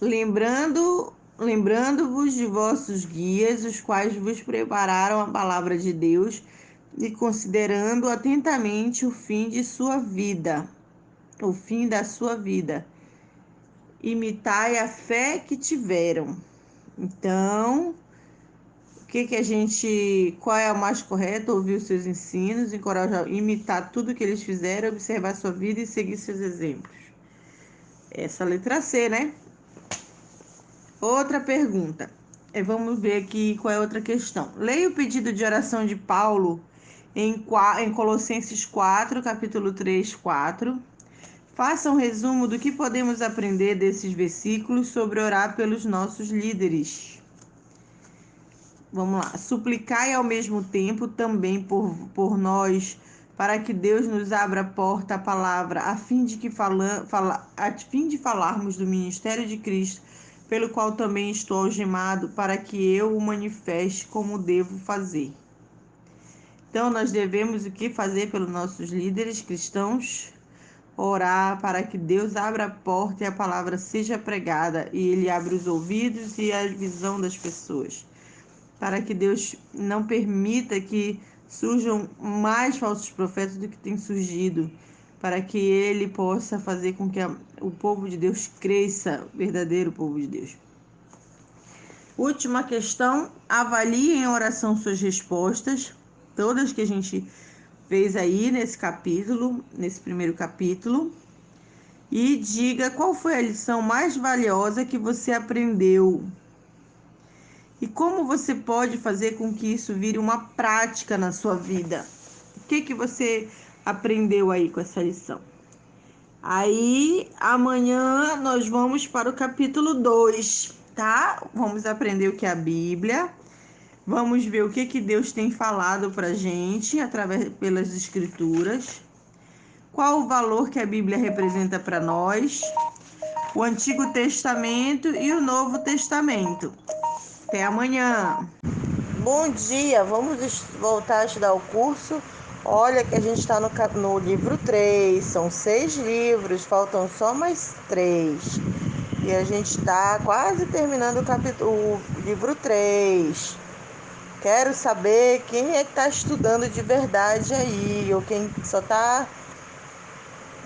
lembrando-vos de vossos guias, os quais vos prepararam a palavra de Deus, e considerando atentamente o fim da sua vida, imitai a fé que tiveram. Então, qual é o mais correto? Ouvir os seus ensinos, encorajar, imitar tudo que eles fizeram, observar sua vida e seguir seus exemplos. Essa é a letra C, né? Outra pergunta. Vamos ver aqui qual é a outra questão. Leia o pedido de oração de Paulo em Colossenses 4, capítulo 3, 4. Faça um resumo do que podemos aprender desses versículos sobre orar pelos nossos líderes. Vamos lá. Suplicai ao mesmo tempo também por nós, para que Deus nos abra a porta à palavra, a fim de falarmos do ministério de Cristo, pelo qual também estou algemado, para que eu o manifeste como devo fazer. Então, nós devemos o que fazer pelos nossos líderes cristãos? Orar para que Deus abra a porta e a palavra seja pregada, e Ele abre os ouvidos e a visão das pessoas, para que Deus não permita que surjam mais falsos profetas do que tem surgido, para que Ele possa fazer com que o povo de Deus cresça, o verdadeiro povo de Deus. Última questão, avalie em oração suas respostas, todas que a gente fez aí nesse primeiro capítulo, e diga qual foi a lição mais valiosa que você aprendeu. E como você pode fazer com que isso vire uma prática na sua vida? O que você aprendeu aí com essa lição? Aí, amanhã nós vamos para o capítulo 2, tá? Vamos aprender o que é a Bíblia. Vamos ver o que Deus tem falado pra gente pelas Escrituras. Qual o valor que a Bíblia representa para nós? O Antigo Testamento e o Novo Testamento. Até amanhã! Bom dia, vamos voltar a estudar o curso. Olha que a gente está no livro 3, são 6 livros, faltam só mais 3. E a gente está quase terminando o livro 3. Quero saber quem é que está estudando de verdade aí, ou quem só está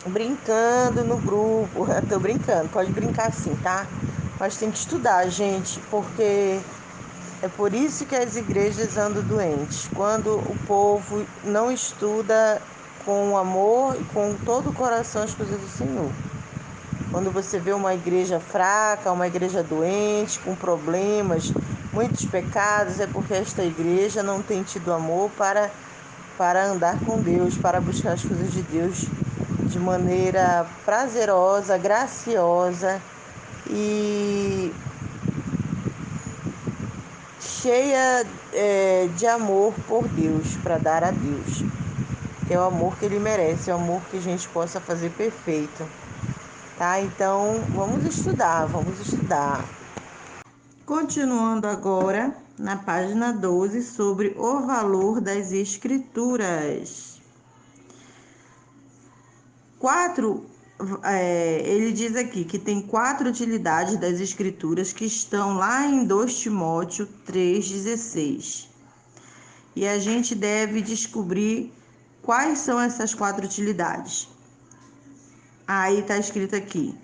brincando no grupo. Eu tô brincando, pode brincar sim, tá? Mas tem que estudar, gente, porque é por isso que as igrejas andam doentes. Quando o povo não estuda com amor e com todo o coração as coisas do Senhor. Quando você vê uma igreja fraca, uma igreja doente, com problemas, muitos pecados, é porque esta igreja não tem tido amor para andar com Deus, para buscar as coisas de Deus de maneira prazerosa, graciosa e cheia de amor por Deus, para dar a Deus. É o amor que Ele merece, é o amor que a gente possa fazer perfeito. Tá? Então, vamos estudar. Continuando agora na página 12 sobre o valor das Escrituras. Ele diz aqui que tem 4 utilidades das Escrituras que estão lá em 2 Timóteo 3,16. E a gente deve descobrir quais são essas 4 utilidades. Aí está escrito aqui.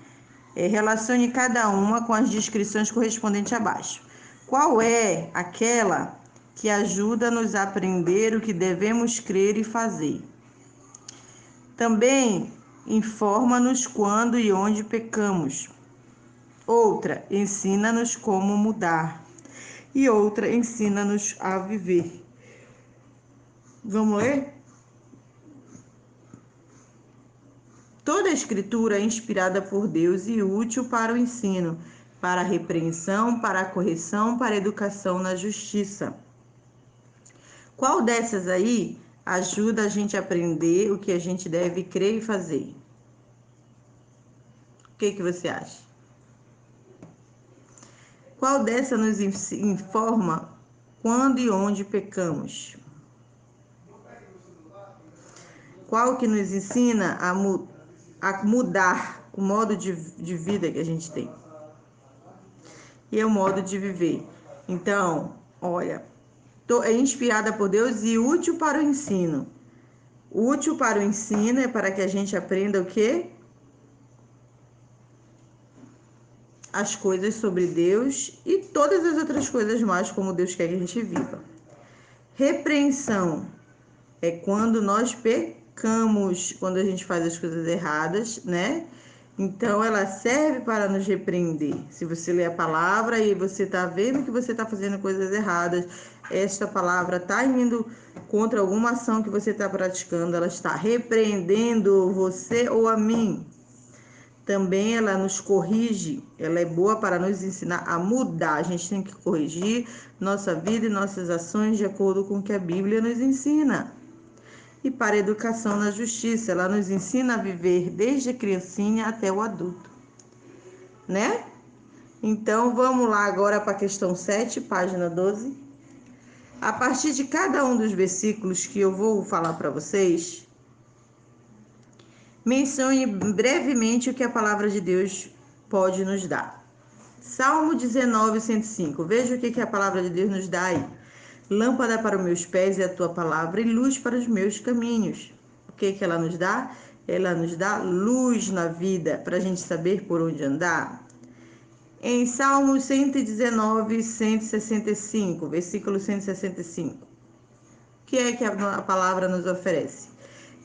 Relacione cada uma com as descrições correspondentes abaixo. Qual é aquela que ajuda-nos a aprender o que devemos crer e fazer? Também informa-nos quando e onde pecamos. Outra, ensina-nos como mudar. E outra, ensina-nos a viver. Vamos ler? Toda a escritura é inspirada por Deus e útil para o ensino, para a repreensão, para a correção, para a educação na justiça. Qual dessas aí ajuda a gente a aprender o que a gente deve crer e fazer? O que você acha? Qual dessas nos informa quando e onde pecamos? Qual que nos ensina a mudar o modo de vida que a gente tem? e é o modo de viver. Então, olha, é inspirada por Deus e útil para o ensino. Útil para o ensino é para que a gente aprenda o quê? As coisas sobre Deus e todas as outras coisas mais como Deus quer que a gente viva. Repreensão é quando nós pecamos, quando a gente faz as coisas erradas, né? Então ela serve para nos repreender. Se você lê a palavra e você está vendo que você está fazendo coisas erradas, esta palavra está indo contra alguma ação que você está praticando, ela está repreendendo você ou a mim. Também ela nos corrige, ela é boa para nos ensinar a mudar. A gente tem que corrigir nossa vida e nossas ações de acordo com o que a Bíblia nos ensina. E para a educação na justiça, ela nos ensina a viver desde a criancinha até o adulto, né? Então vamos lá agora para a questão 7, página 12. A partir de cada um dos versículos que eu vou falar para vocês, mencione brevemente o que a palavra de Deus pode nos dar. Salmo 19, 105. Veja o que a palavra de Deus nos dá aí. Lâmpada para os meus pés é a tua palavra e luz para os meus caminhos. O que ela nos dá? Ela nos dá luz na vida para a gente saber por onde andar. Em Salmo 119, 165, versículo 165. O que é que a palavra nos oferece?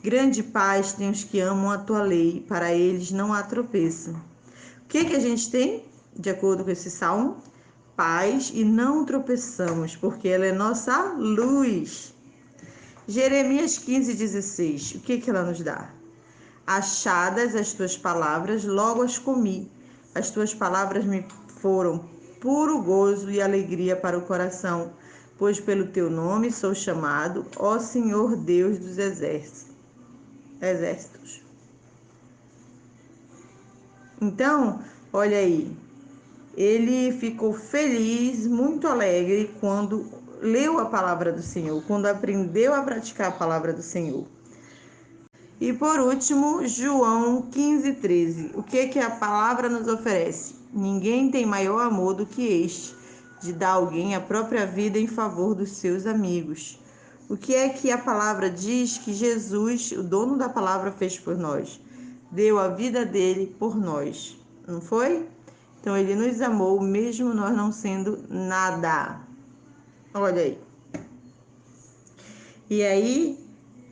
Grande paz tem os que amam a tua lei, para eles não há tropeço. O que a gente tem, de acordo com esse salmo? Paz e não tropeçamos, porque ela é nossa luz. Jeremias 15, 16. O que ela nos dá? Achadas as tuas palavras, logo as comi. As tuas palavras me foram puro gozo e alegria para o coração, pois pelo teu nome sou chamado, ó Senhor Deus dos exércitos. Então, olha aí, ele ficou feliz, muito alegre quando leu a palavra do Senhor, quando aprendeu a praticar a palavra do Senhor. E por último, João 15, 13. O que a palavra nos oferece? Ninguém tem maior amor do que este, de dar a alguém a própria vida em favor dos seus amigos. O que é que a palavra diz que Jesus, o dono da palavra, fez por nós? Deu a vida dele por nós, não foi? Então ele nos amou mesmo nós não sendo nada. Olha aí. E aí,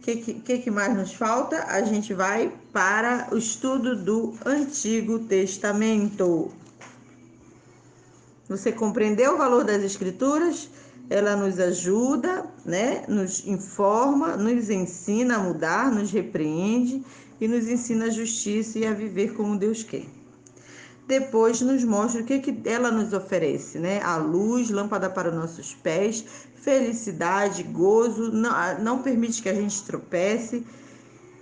o que mais nos falta? A gente vai para o estudo do Antigo Testamento. Você compreendeu o valor das Escrituras? Ela nos ajuda, né? Nos informa, nos ensina a mudar, nos repreende e nos ensina a justiça e a viver como Deus quer. Depois nos mostra o que ela nos oferece, né? A luz, lâmpada para os nossos pés, felicidade, gozo, não permite que a gente tropece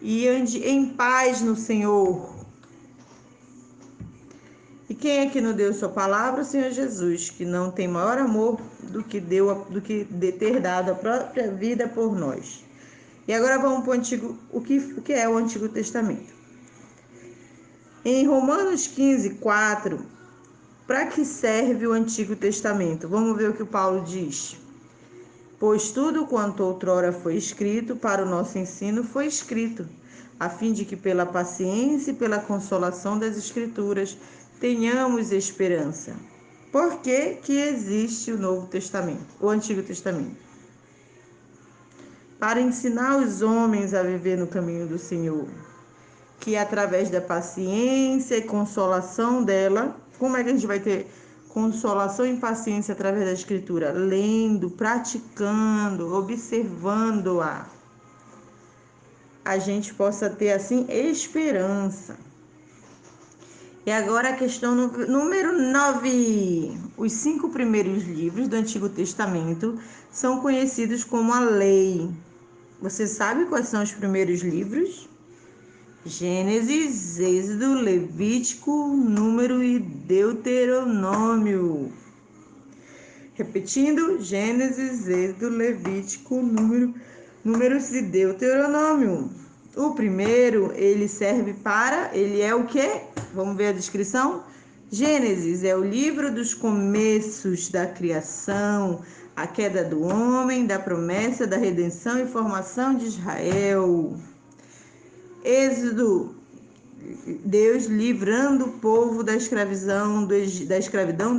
e ande em paz no Senhor. E quem é que nos deu sua palavra? O Senhor Jesus, que não tem maior amor do que ter dado a própria vida por nós. E agora vamos para o Antigo, o que é o Antigo Testamento. Em Romanos 15, 4, para que serve o Antigo Testamento? Vamos ver o que o Paulo diz. Pois tudo quanto outrora foi escrito para o nosso ensino foi escrito, a fim de que pela paciência e pela consolação das Escrituras tenhamos esperança. Por que existe o Novo Testamento, o Antigo Testamento? Para ensinar os homens a viver no caminho do Senhor, que através da paciência e consolação dela, como é que a gente vai ter consolação e paciência através da Escritura? Lendo, praticando, observando-a. A gente possa ter assim esperança. E agora a questão número 9. Os 5 primeiros livros do Antigo Testamento são conhecidos como a lei. Você sabe quais são os primeiros livros? Gênesis, Êxodo, Levítico, Número e Deuteronômio. Repetindo, Gênesis, Êxodo, Levítico, Números e Deuteronômio. O primeiro, ele é o quê? Vamos ver a descrição? Gênesis é o livro dos começos da criação, a queda do homem, da promessa da redenção e formação de Israel. Êxodo, Deus livrando o povo da escravidão do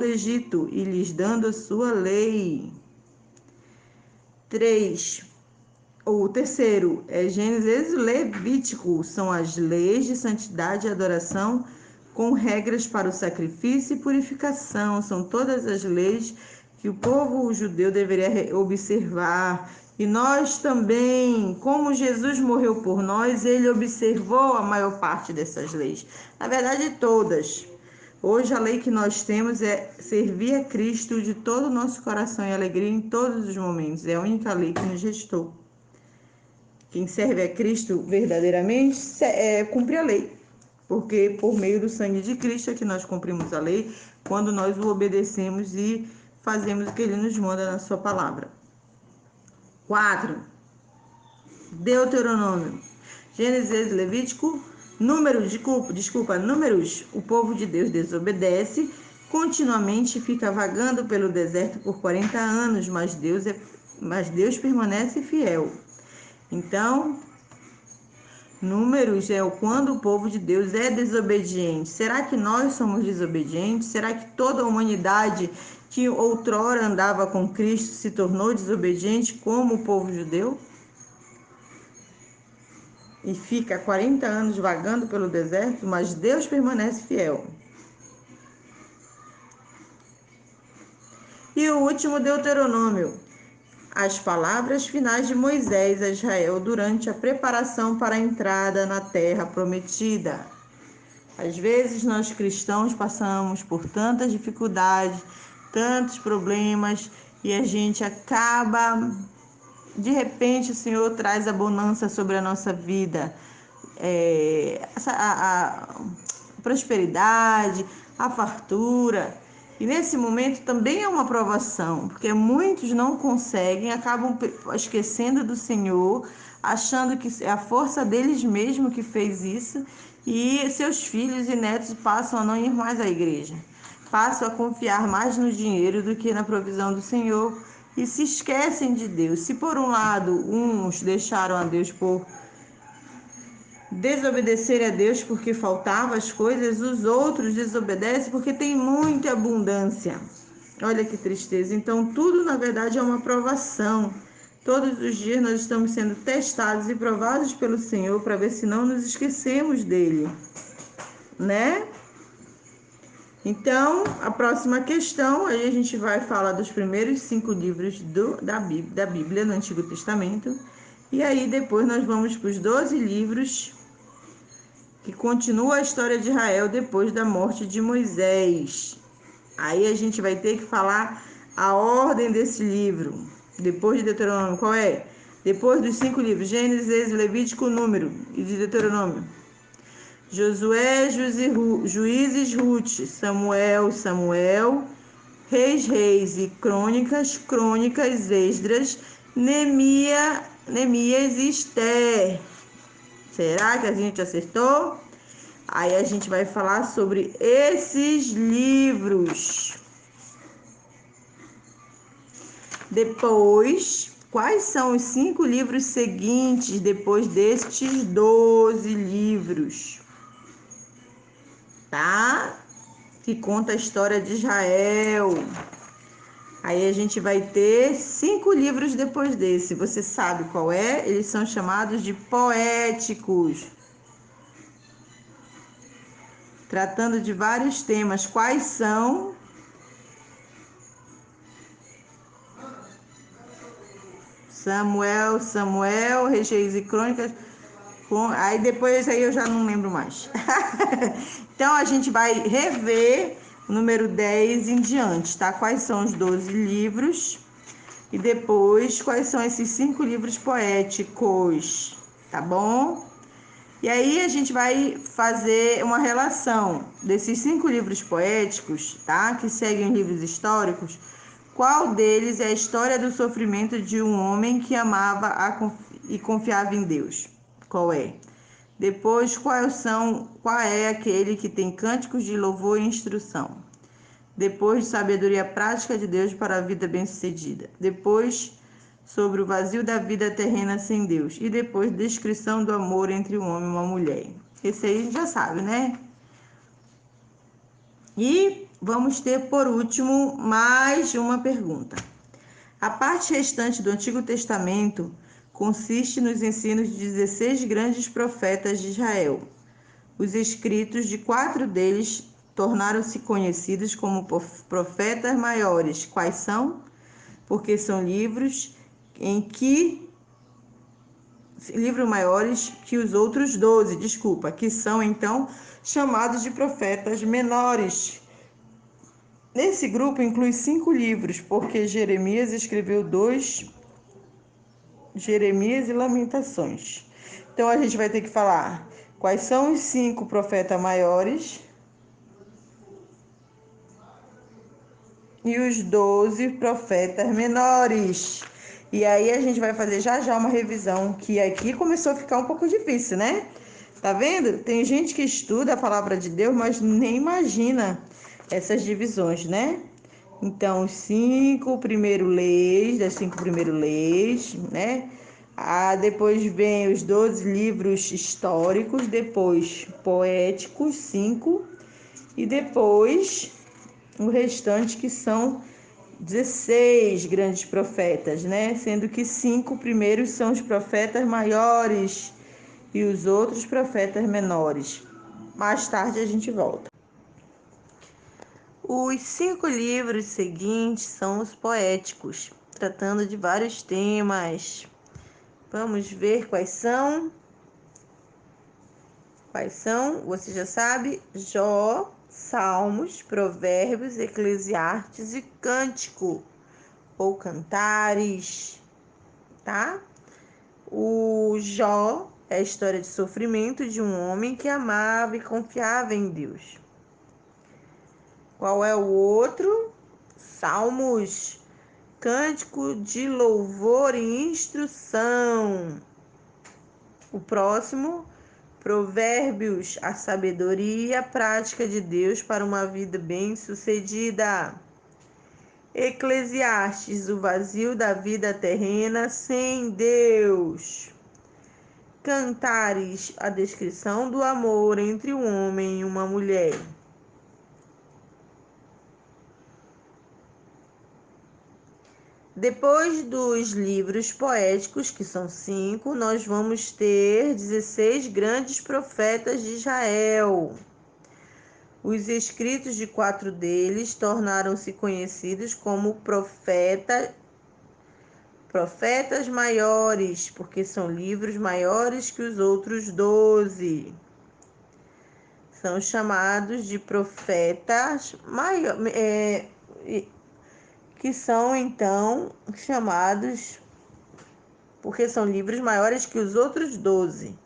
Egito e lhes dando a sua lei. 3. O terceiro é Gênesis, Levítico, são as leis de santidade e adoração com regras para o sacrifício e purificação. São todas as leis que o povo judeu deveria observar. E nós também, como Jesus morreu por nós, ele observou a maior parte dessas leis. Na verdade, todas. Hoje a lei que nós temos é servir a Cristo de todo o nosso coração e alegria em todos os momentos. É a única lei que nos restou. Quem serve a Cristo verdadeiramente cumpre a lei, porque por meio do sangue de Cristo é que nós cumprimos a lei, quando nós o obedecemos e fazemos o que ele nos manda na sua palavra. 4. Deuteronômio. Gênesis, Levítico, Números, o povo de Deus desobedece continuamente, fica vagando pelo deserto por 40 anos, mas Deus permanece fiel. Então, Números é quando o povo de Deus é desobediente. Será que nós somos desobedientes? Será que toda a humanidade que outrora andava com Cristo se tornou desobediente como o povo judeu? E fica 40 anos vagando pelo deserto, mas Deus permanece fiel. E o último, Deuteronômio. As palavras finais de Moisés a Israel durante a preparação para a entrada na terra prometida. Às vezes nós cristãos passamos por tantas dificuldades, tantos problemas, e a gente acaba, de repente o Senhor traz a bonança sobre a nossa vida, a prosperidade, a fartura. E nesse momento também é uma provação, porque muitos não conseguem, acabam esquecendo do Senhor, achando que é a força deles mesmo que fez isso, e seus filhos e netos passam a não ir mais à igreja, passam a confiar mais no dinheiro do que na provisão do Senhor e se esquecem de Deus. Se por um lado uns deixaram a Deus por desobedecer a Deus porque faltavam as coisas, os outros desobedecem porque tem muita abundância. Olha que tristeza. Então tudo na verdade é uma provação. Todos os dias nós estamos sendo testados e provados pelo Senhor para ver se não nos esquecemos dele, né? Então, a próxima questão, aí a gente vai falar dos primeiros 5 livros da Bíblia, no Antigo Testamento. E aí depois nós vamos para os 12 livros que continua a história de Israel depois da morte de Moisés. Aí a gente vai ter que falar a ordem desse livro. Depois de Deuteronômio, qual é? Depois dos 5 livros, Gênesis, Levítico, Número e de Deuteronômio. Josué, Juízes, Ruth, Samuel, Reis e Crônicas, Esdras, Neemias e Esther. Será que a gente acertou? Aí a gente vai falar sobre esses livros. Depois, quais são os 5 livros seguintes depois destes 12 livros? Tá? Que conta a história de Israel. Aí a gente vai ter 5 livros depois desse. Você sabe qual é? Eles são chamados de poéticos. Tratando de vários temas. Quais são? Samuel, Reis e Crônicas. Aí depois aí eu já não lembro mais. Então a gente vai rever o número 10 em diante, tá? Quais são os 12 livros e depois quais são esses 5 livros poéticos, tá bom? E aí a gente vai fazer uma relação desses 5 livros poéticos, tá? Que seguem os livros históricos. Qual deles é a história do sofrimento de um homem que amava e confiava em Deus? Qual é? Depois, qual é aquele que tem cânticos de louvor e instrução? Depois, sabedoria prática de Deus para a vida bem-sucedida. Depois, sobre o vazio da vida terrena sem Deus. E depois, descrição do amor entre um homem e uma mulher. Esse aí a gente já sabe, né? E vamos ter, por último, mais uma pergunta. A parte restante do Antigo Testamento consiste nos ensinos de 16 grandes profetas de Israel. Os escritos de 4 deles tornaram-se conhecidos como profetas maiores. Quais são? Porque são livros maiores que os outros 12, que são então chamados de profetas menores. Nesse grupo inclui 5 livros, porque Jeremias escreveu 2, Jeremias e Lamentações. Então a gente vai ter que falar quais são os 5 profetas maiores e os 12 profetas menores. E aí a gente vai fazer já uma revisão, que aqui começou a ficar um pouco difícil, né? Tá vendo? Tem gente que estuda a palavra de Deus, mas nem imagina essas divisões, né? Então, os 5 primeiros leis, das 5 primeiras leis, né? Depois vem os 12 livros históricos, depois poéticos, 5, e depois o restante, que são 16 grandes profetas, né? Sendo que 5 primeiros são os profetas maiores e os outros profetas menores. Mais tarde a gente volta. Os 5 livros seguintes são os poéticos, tratando de vários temas. Vamos ver quais são. Você já sabe: Jó, Salmos, Provérbios, Eclesiastes e Cântico ou Cantares, tá? O Jó é a história de sofrimento de um homem que amava e confiava em Deus. Qual é o outro? Salmos, cântico de louvor e instrução. O próximo, Provérbios, a sabedoria e a prática de Deus para uma vida bem-sucedida. Eclesiastes, o vazio da vida terrena sem Deus. Cantares, a descrição do amor entre um homem e uma mulher. Depois dos livros poéticos, que são 5, nós vamos ter 16 grandes profetas de Israel. Os escritos de 4 deles tornaram-se conhecidos como profetas maiores, porque são livros maiores que os outros 12. São chamados de profetas maiores, que são então chamados, porque são livros maiores que os outros 12,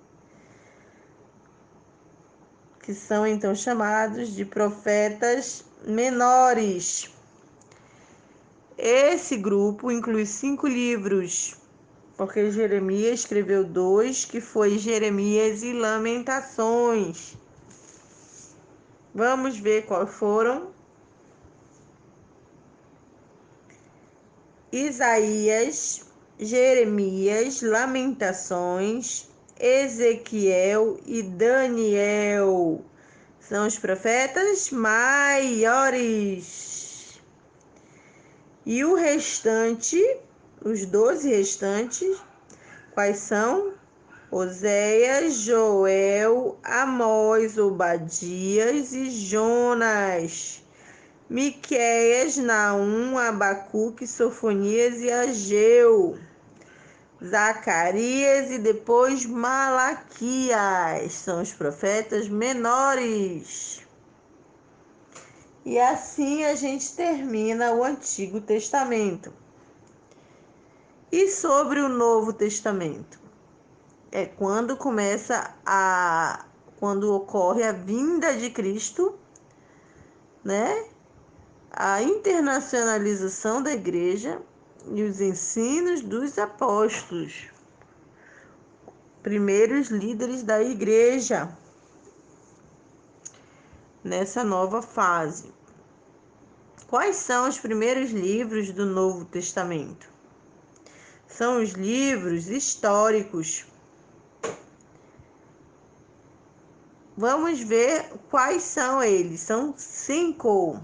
que são então chamados de profetas menores. Esse grupo inclui 5 livros, porque Jeremias escreveu 2, que foi Jeremias e Lamentações. Vamos ver quais foram. Isaías, Jeremias, Lamentações, Ezequiel e Daniel. São os profetas maiores. E o restante, os 12 restantes, quais são? Oséias, Joel, Amós, Obadias e Jonas. Miqueias, Naum, Abacuque, Sofonias e Ageu. Zacarias e depois Malaquias. São os profetas menores. E assim a gente termina o Antigo Testamento. E sobre o Novo Testamento? É quando quando ocorre a vinda de Cristo, né? A internacionalização da igreja e os ensinos dos apóstolos. primeiros líderes da igreja nessa nova fase. Quais são os primeiros livros do Novo Testamento? São os livros históricos. Vamos ver quais são eles. São 5: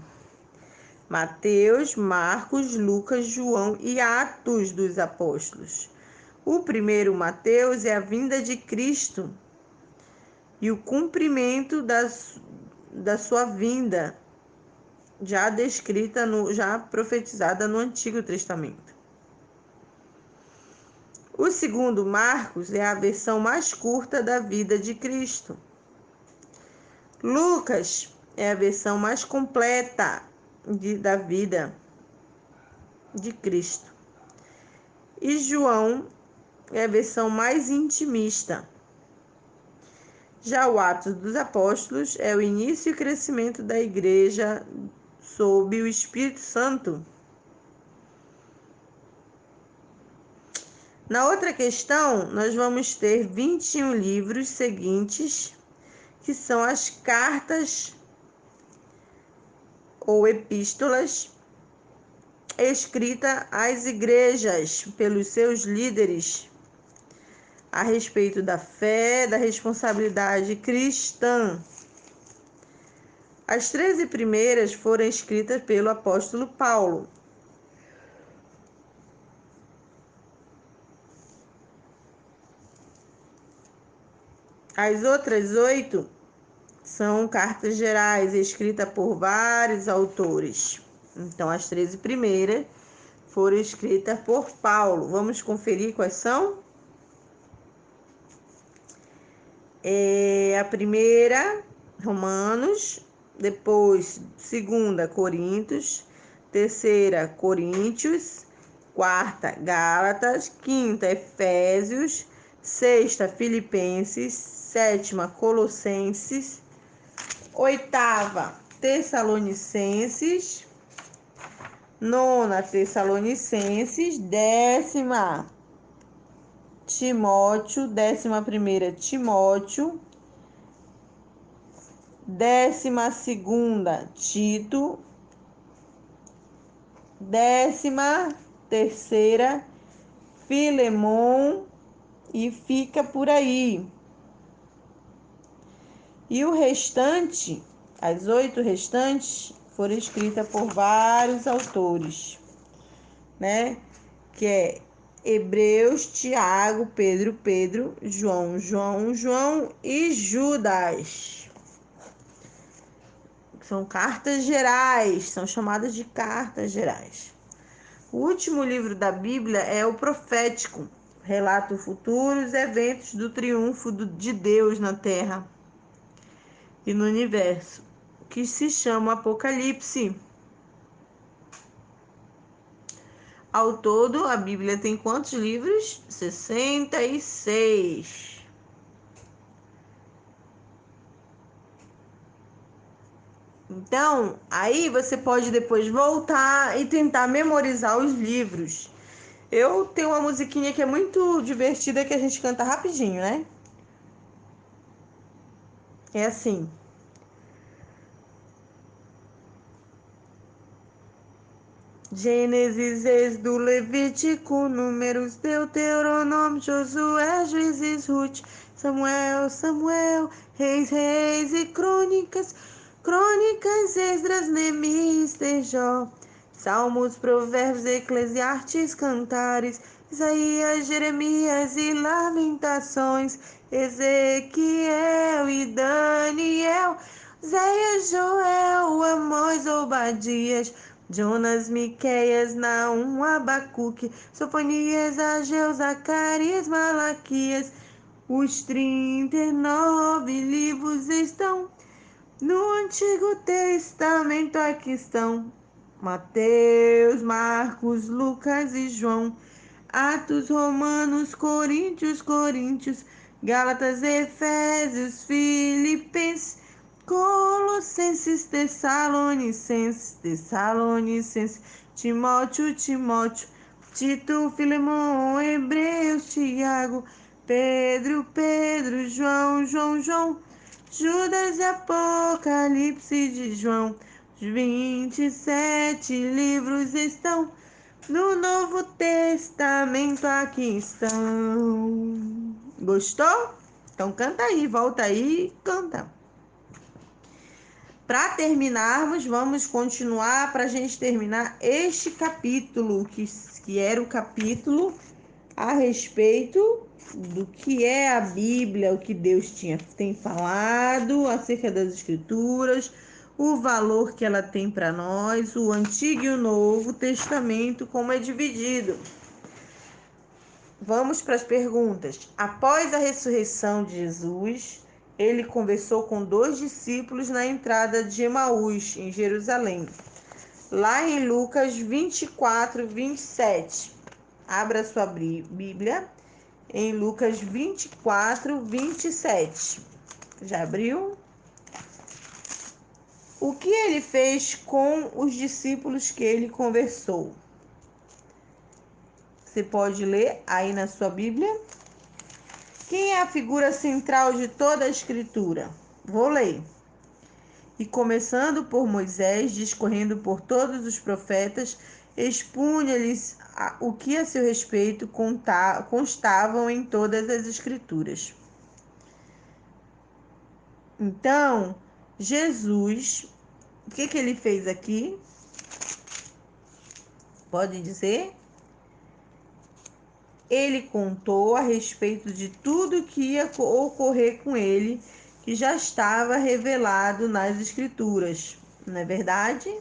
Mateus, Marcos, Lucas, João e Atos dos Apóstolos. O primeiro, Mateus, é a vinda de Cristo e o cumprimento da sua vinda, já descrita, já profetizada no Antigo Testamento. O segundo, Marcos, é a versão mais curta da vida de Cristo. Lucas é a versão mais completa da vida de Cristo. E João é a versão mais intimista. Já o Atos dos Apóstolos é o início e crescimento da igreja sob o Espírito Santo. Na outra questão, nós vamos ter 21 livros seguintes, que são as cartas ou epístolas escritas às igrejas pelos seus líderes a respeito da fé, da responsabilidade cristã. As 13 primeiras foram escritas pelo apóstolo Paulo. As outras 8 são cartas gerais, escritas por vários autores. Então, as 13 primeiras foram escritas por Paulo. Vamos conferir quais são? A primeira, Romanos. Depois, segunda, Coríntios. Terceira, Coríntios. Quarta, Gálatas. Quinta, Efésios. Sexta, Filipenses. Sétima, Colossenses. Oitava, Tessalonicenses. Nona, Tessalonicenses. Décima, Timóteo. 11ª, Timóteo. 12ª, Tito. 13ª, Filemon. E fica por aí. E o restante, as 8 restantes, foram escritas por vários autores, né? Que é Hebreus, Tiago, Pedro, João e Judas. São cartas gerais, são chamadas de cartas gerais. O último livro da Bíblia é o profético, relata futuros eventos do triunfo de Deus na Terra e no universo, que se chama Apocalipse. Ao todo, a Bíblia tem quantos livros? 66. Então, aí você pode depois voltar e tentar memorizar os livros. Eu tenho uma musiquinha que é muito divertida que a gente canta rapidinho, né? É assim. Gênesis, Êxodo, Levítico, Números, Deuteronômio, Josué, Juízes, Ruth, Samuel, Reis e Crônicas, Esdras, Neemias, Jó, Salmos, Provérbios, Eclesiastes, Cantares, Isaías, Jeremias e Lamentações, Ezequiel e Daniel, Zéias, Joel, Amós, Obadias, Jonas, Miqueias, Naum, Abacuque, Sofonias, Ageu, Zacarias, Malaquias. Os 39 livros estão no Antigo Testamento. Aqui estão Mateus, Marcos, Lucas e João. Atos, Romanos, Coríntios, Gálatas, Efésios, Filipenses, Colossenses, Tessalonicenses, Timóteo, Tito, Filemon, Hebreus, Tiago, Pedro, Pedro, João, João, João, Judas e Apocalipse de João. Os 27 livros estão no Novo Testamento, aqui estão. Gostou? Então canta aí, volta aí e canta. Para terminarmos, vamos continuar para a gente terminar este capítulo, que era o capítulo a respeito do que é a Bíblia, o que Deus tem falado acerca das Escrituras, o valor que ela tem para nós, o Antigo e o Novo Testamento, como é dividido. Vamos para as perguntas. Após a ressurreição de Jesus, ele conversou com 2 discípulos na entrada de Emaús, em Jerusalém. Lá em Lucas 24, 27. Abra sua Bíblia em Lucas 24, 27. Já abriu? O que ele fez com os discípulos que ele conversou? Você pode ler aí na sua Bíblia. Quem é a figura central de toda a Escritura? Vou ler. E começando por Moisés, discorrendo por todos os profetas, expunha-lhes o que a seu respeito constavam em todas as Escrituras. Então, Jesus, o que ele fez aqui? Pode dizer? Ele contou a respeito de tudo que ia ocorrer com ele, que já estava revelado nas Escrituras. Não é verdade?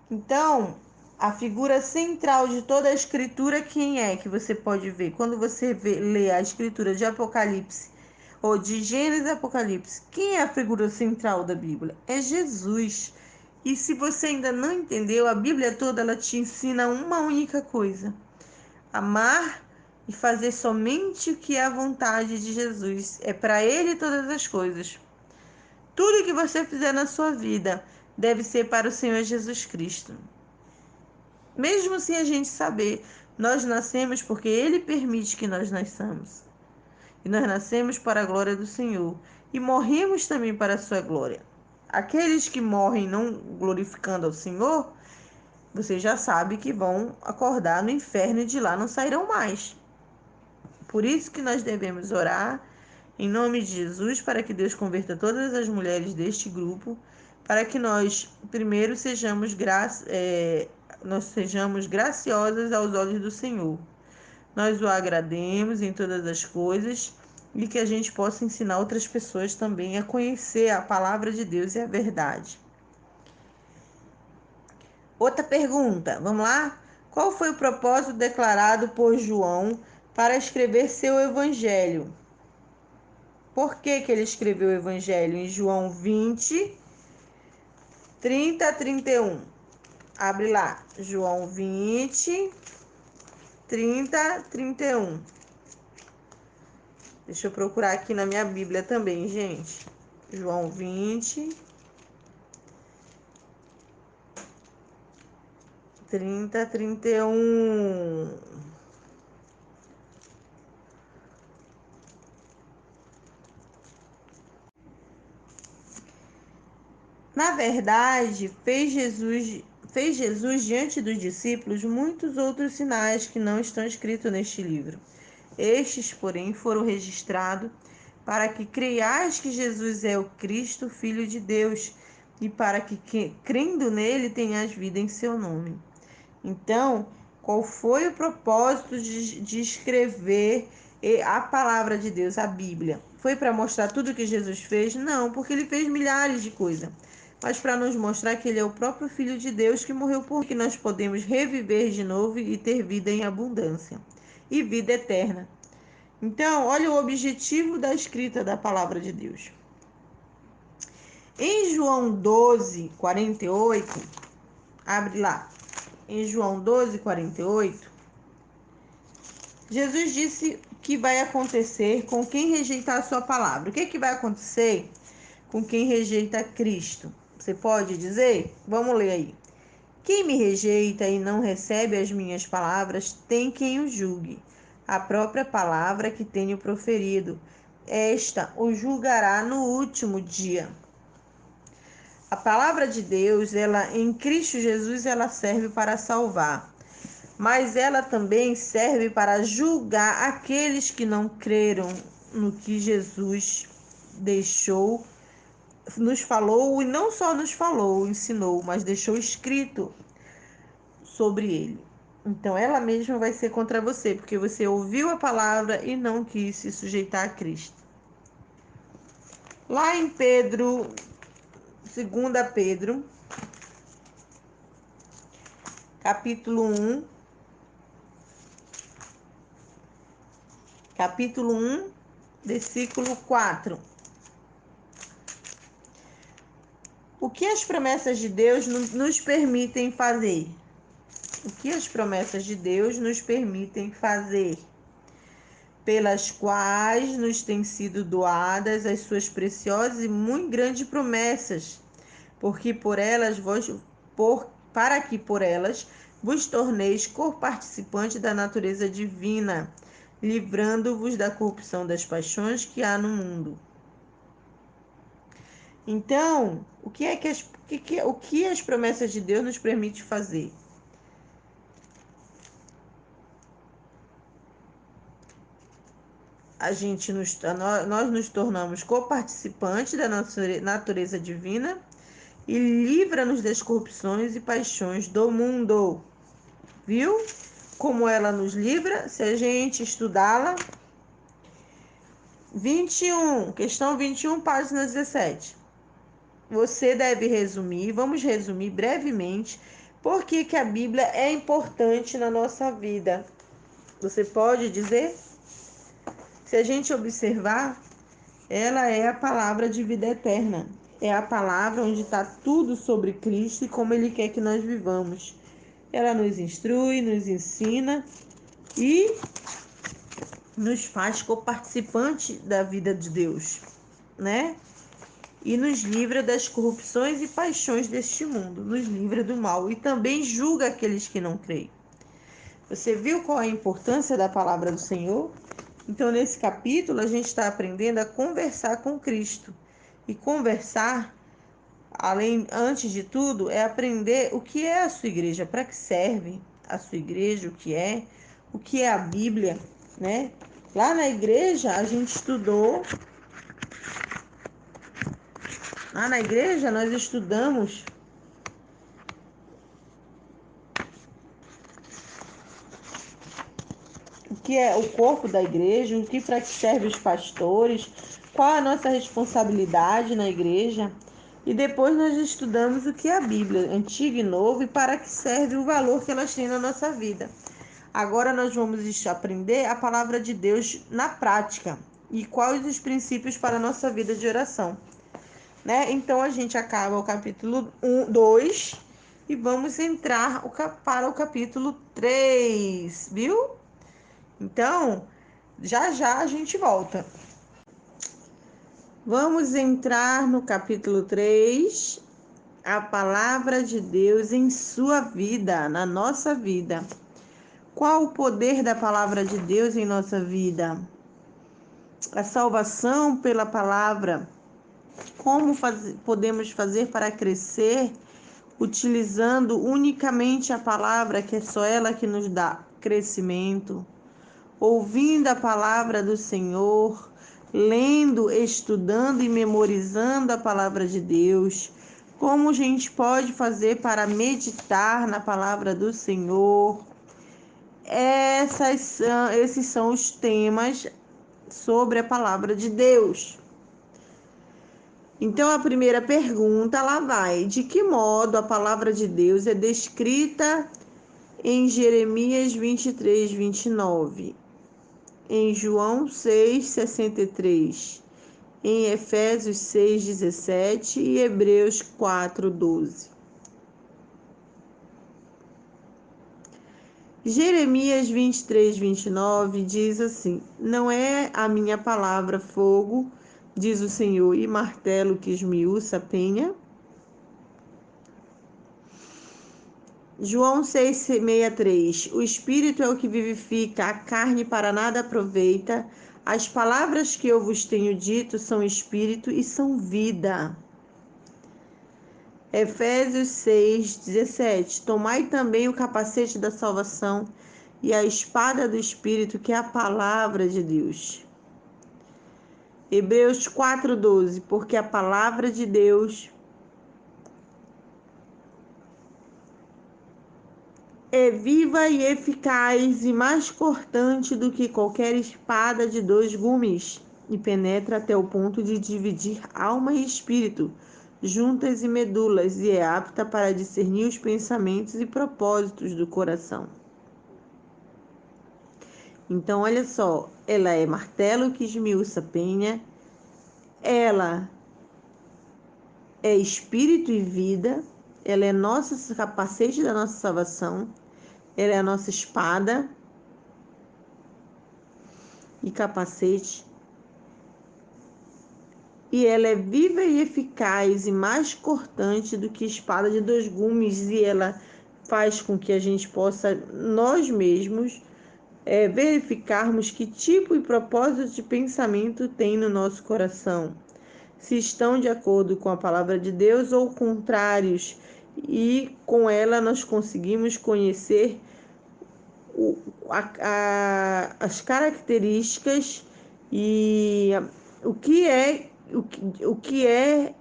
Então, a figura central de toda a Escritura, quem é que você pode ver? Quando você lê a Escritura de Apocalipse, ou de Gênesis e Apocalipse, quem é a figura central da Bíblia? É Jesus. E se você ainda não entendeu, a Bíblia toda ela te ensina uma única coisa: amar e fazer somente o que é a vontade de Jesus. É para Ele todas as coisas. Tudo que você fizer na sua vida deve ser para o Senhor Jesus Cristo. Mesmo sem a gente saber, nós nascemos porque Ele permite que nós nasçamos. E nós nascemos para a glória do Senhor. E morremos também para a sua glória. Aqueles que morrem não glorificando ao Senhor, você já sabe que vão acordar no inferno e de lá não sairão mais. Por isso que nós devemos orar em nome de Jesus para que Deus converta todas as mulheres deste grupo, para que nós primeiro sejamos graciosas aos olhos do Senhor. Nós o agrademos em todas as coisas e que a gente possa ensinar outras pessoas também a conhecer a palavra de Deus e a verdade. Outra pergunta, vamos lá? Qual foi o propósito declarado por João para escrever seu evangelho? Por que ele escreveu o evangelho? Em João 20, 30 a 31. Abre lá. João 20, 30 a 31. Deixa eu procurar aqui na minha Bíblia também, gente. João 20, 30 a 31. Na verdade, fez Jesus diante dos discípulos muitos outros sinais que não estão escritos neste livro. Estes, porém, foram registrados para que creiais que Jesus é o Cristo, Filho de Deus, e para que crendo nele tenhas vida em seu nome. Então, qual foi o propósito de escrever a palavra de Deus, a Bíblia? Foi para mostrar tudo que Jesus fez? Não, porque ele fez milhares de coisas. Mas para nos mostrar que ele é o próprio Filho de Deus que morreu por que nós podemos reviver de novo e ter vida em abundância e vida eterna. Então, olha o objetivo da escrita da palavra de Deus. Em João 12, 48, abre lá. Em João 12, 48, Jesus disse que vai acontecer com quem rejeitar a sua palavra. O que vai acontecer com quem rejeita Cristo? Você pode dizer? Vamos ler aí. Quem me rejeita e não recebe as minhas palavras, tem quem o julgue. A própria palavra que tenho proferido, esta o julgará no último dia. A palavra de Deus, ela em Cristo Jesus, ela serve para salvar, mas ela também serve para julgar aqueles que não creram no que Jesus deixou, nos falou, e não só nos falou, ensinou, mas deixou escrito sobre ele. Então ela mesma vai ser contra você, porque você ouviu a palavra e não quis se sujeitar a Cristo. Lá em Pedro, 2 Pedro, capítulo 1, versículo 4. O que as promessas de Deus nos permitem fazer? O que as promessas de Deus nos permitem fazer? Pelas quais nos têm sido doadas as suas preciosas e muito grandes promessas, para que por elas vos torneis co-participantes da natureza divina, livrando-vos da corrupção das paixões que há no mundo. Então, o que as promessas de Deus nos permite fazer? Nós nos tornamos co-participantes da nossa natureza divina e livra-nos das corrupções e paixões do mundo. Viu? Como ela nos livra, se a gente estudá-la. 21, questão 21, página 17. Você deve resumir, vamos resumir brevemente, por que a Bíblia é importante na nossa vida. Você pode dizer? Se a gente observar, ela é a palavra de vida eterna. É a palavra onde está tudo sobre Cristo e como Ele quer que nós vivamos. Ela nos instrui, nos ensina e nos faz coparticipante da vida de Deus, né? E nos livra das corrupções e paixões deste mundo, nos livra do mal e também julga aqueles que não creem. Você viu qual é a importância da palavra do Senhor? Então, nesse capítulo, a gente está aprendendo a conversar com Cristo. E conversar, antes de tudo, é aprender o que é a sua igreja, para que serve a sua igreja, o que é a Bíblia, né? Lá na igreja, a gente estudou. Lá na igreja, nós estudamos o que é o corpo da igreja, o que para que serve os pastores, qual é a nossa responsabilidade na igreja. E depois nós estudamos o que é a Bíblia, Antigo e Novo, e para que serve o valor que elas têm na nossa vida. Agora nós vamos aprender a palavra de Deus na prática e quais os princípios para a nossa vida de oração, né? Então a gente acaba o capítulo 2 e vamos entrar para o capítulo 3, viu? Então, já a gente volta. Vamos entrar no capítulo 3, a palavra de Deus em sua vida, na nossa vida. Qual o poder da palavra de Deus em nossa vida? A salvação pela palavra. Como podemos fazer para crescer utilizando unicamente a palavra, que é só ela que nos dá crescimento? Ouvindo a palavra do Senhor, lendo, estudando e memorizando a palavra de Deus. Como a gente pode fazer para meditar na palavra do Senhor? Esses são os temas sobre a palavra de Deus. Então, a primeira pergunta, lá vai: de que modo a palavra de Deus é descrita em Jeremias 23, 29? Em João 6, 63, em Efésios 6, 17 e Hebreus 4, 12. Jeremias 23, 29 diz assim: não é a minha palavra fogo, diz o Senhor, e martelo que esmiuça a penha? João 6,63. O Espírito é o que vivifica, a carne para nada aproveita. As palavras que eu vos tenho dito são Espírito e são vida. Efésios 6,17. Tomai também o capacete da salvação e a espada do Espírito, que é a palavra de Deus. Hebreus 4,12. Porque a palavra de Deus é viva e eficaz e mais cortante do que qualquer espada de 2 gumes, e penetra até o ponto de dividir alma e espírito, juntas e medulas, e é apta para discernir os pensamentos e propósitos do coração. Então, olha só, ela é martelo que esmiuça a penha, ela é espírito e vida, ela é nosso capacete da nossa salvação, ela é a nossa espada e capacete, e ela é viva e eficaz e mais cortante do que espada de 2 gumes, e ela faz com que a gente possa, nós mesmos, verificarmos que tipo e propósito de pensamento tem no nosso coração, se estão de acordo com a palavra de Deus ou contrários, e com ela nós conseguimos conhecer as características e o que é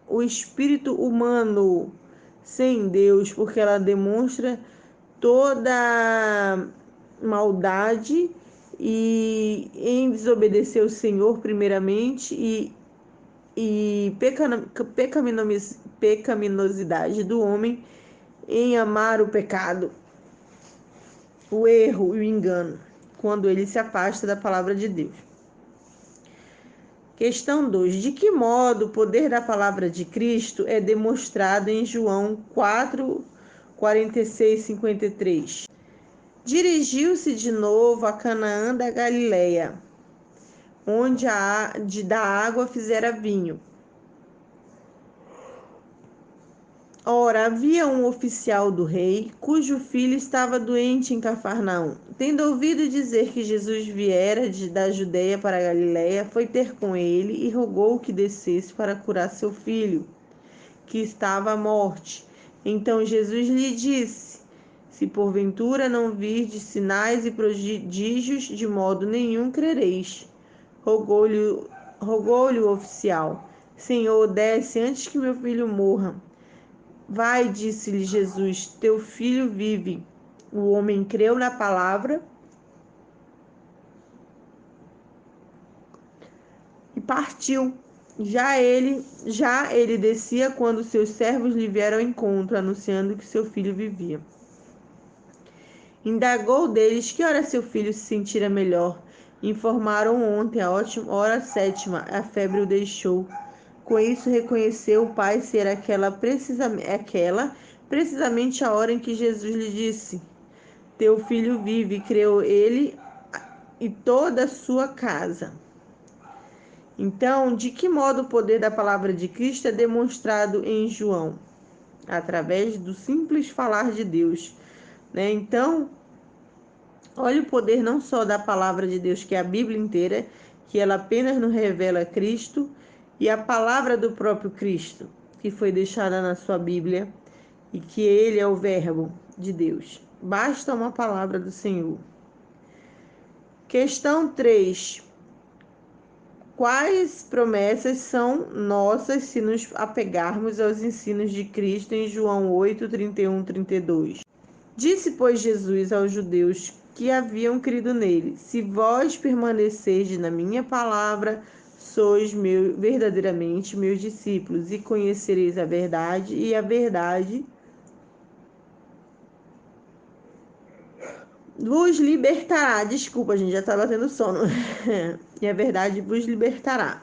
o espírito humano sem Deus, porque ela demonstra toda maldade e em desobedecer o Senhor primeiramente e pecaminosidade do homem em amar o pecado, o erro e o engano, quando ele se afasta da palavra de Deus. Questão 2. De que modo o poder da palavra de Cristo é demonstrado em João 4, 46 e 53? Dirigiu-se de novo a Canaã da Galileia, onde da água fizera vinho. Ora, havia um oficial do rei, cujo filho estava doente em Cafarnaum. Tendo ouvido dizer que Jesus viera da Judeia para a Galileia, foi ter com ele e rogou que descesse para curar seu filho, que estava à morte. Então Jesus lhe disse: se porventura não virdes sinais e prodígios, de modo nenhum crereis. Rogou-lhe o oficial: Senhor, desce antes que meu filho morra. Vai, disse-lhe Jesus, teu filho vive. O homem creu na palavra e partiu. Já ele descia quando seus servos lhe vieram ao encontro, anunciando que seu filho vivia. Indagou deles que hora seu filho se sentira melhor. Informaram ontem, a hora 7ª, a febre o deixou. Com isso reconheceu o pai ser aquela precisamente a hora em que Jesus lhe disse: teu filho vive. Creu ele e toda a sua casa. Então, de que modo o poder da palavra de Cristo é demonstrado em João? Através do simples falar de Deus, né? Então, olha o poder não só da palavra de Deus, que é a Bíblia inteira, que ela apenas nos revela Cristo, e a palavra do próprio Cristo, que foi deixada na sua Bíblia, e que ele é o verbo de Deus. Basta uma palavra do Senhor. Questão 3. Quais promessas são nossas se nos apegarmos aos ensinos de Cristo em João 8, 31, 32? Disse, pois, Jesus aos judeus que haviam crido nele: se vós permanecerdes na minha palavra, sois verdadeiramente meus discípulos, e conhecereis a verdade, e a verdade vos libertará. Desculpa, gente, já tá batendo sono. E a verdade vos libertará.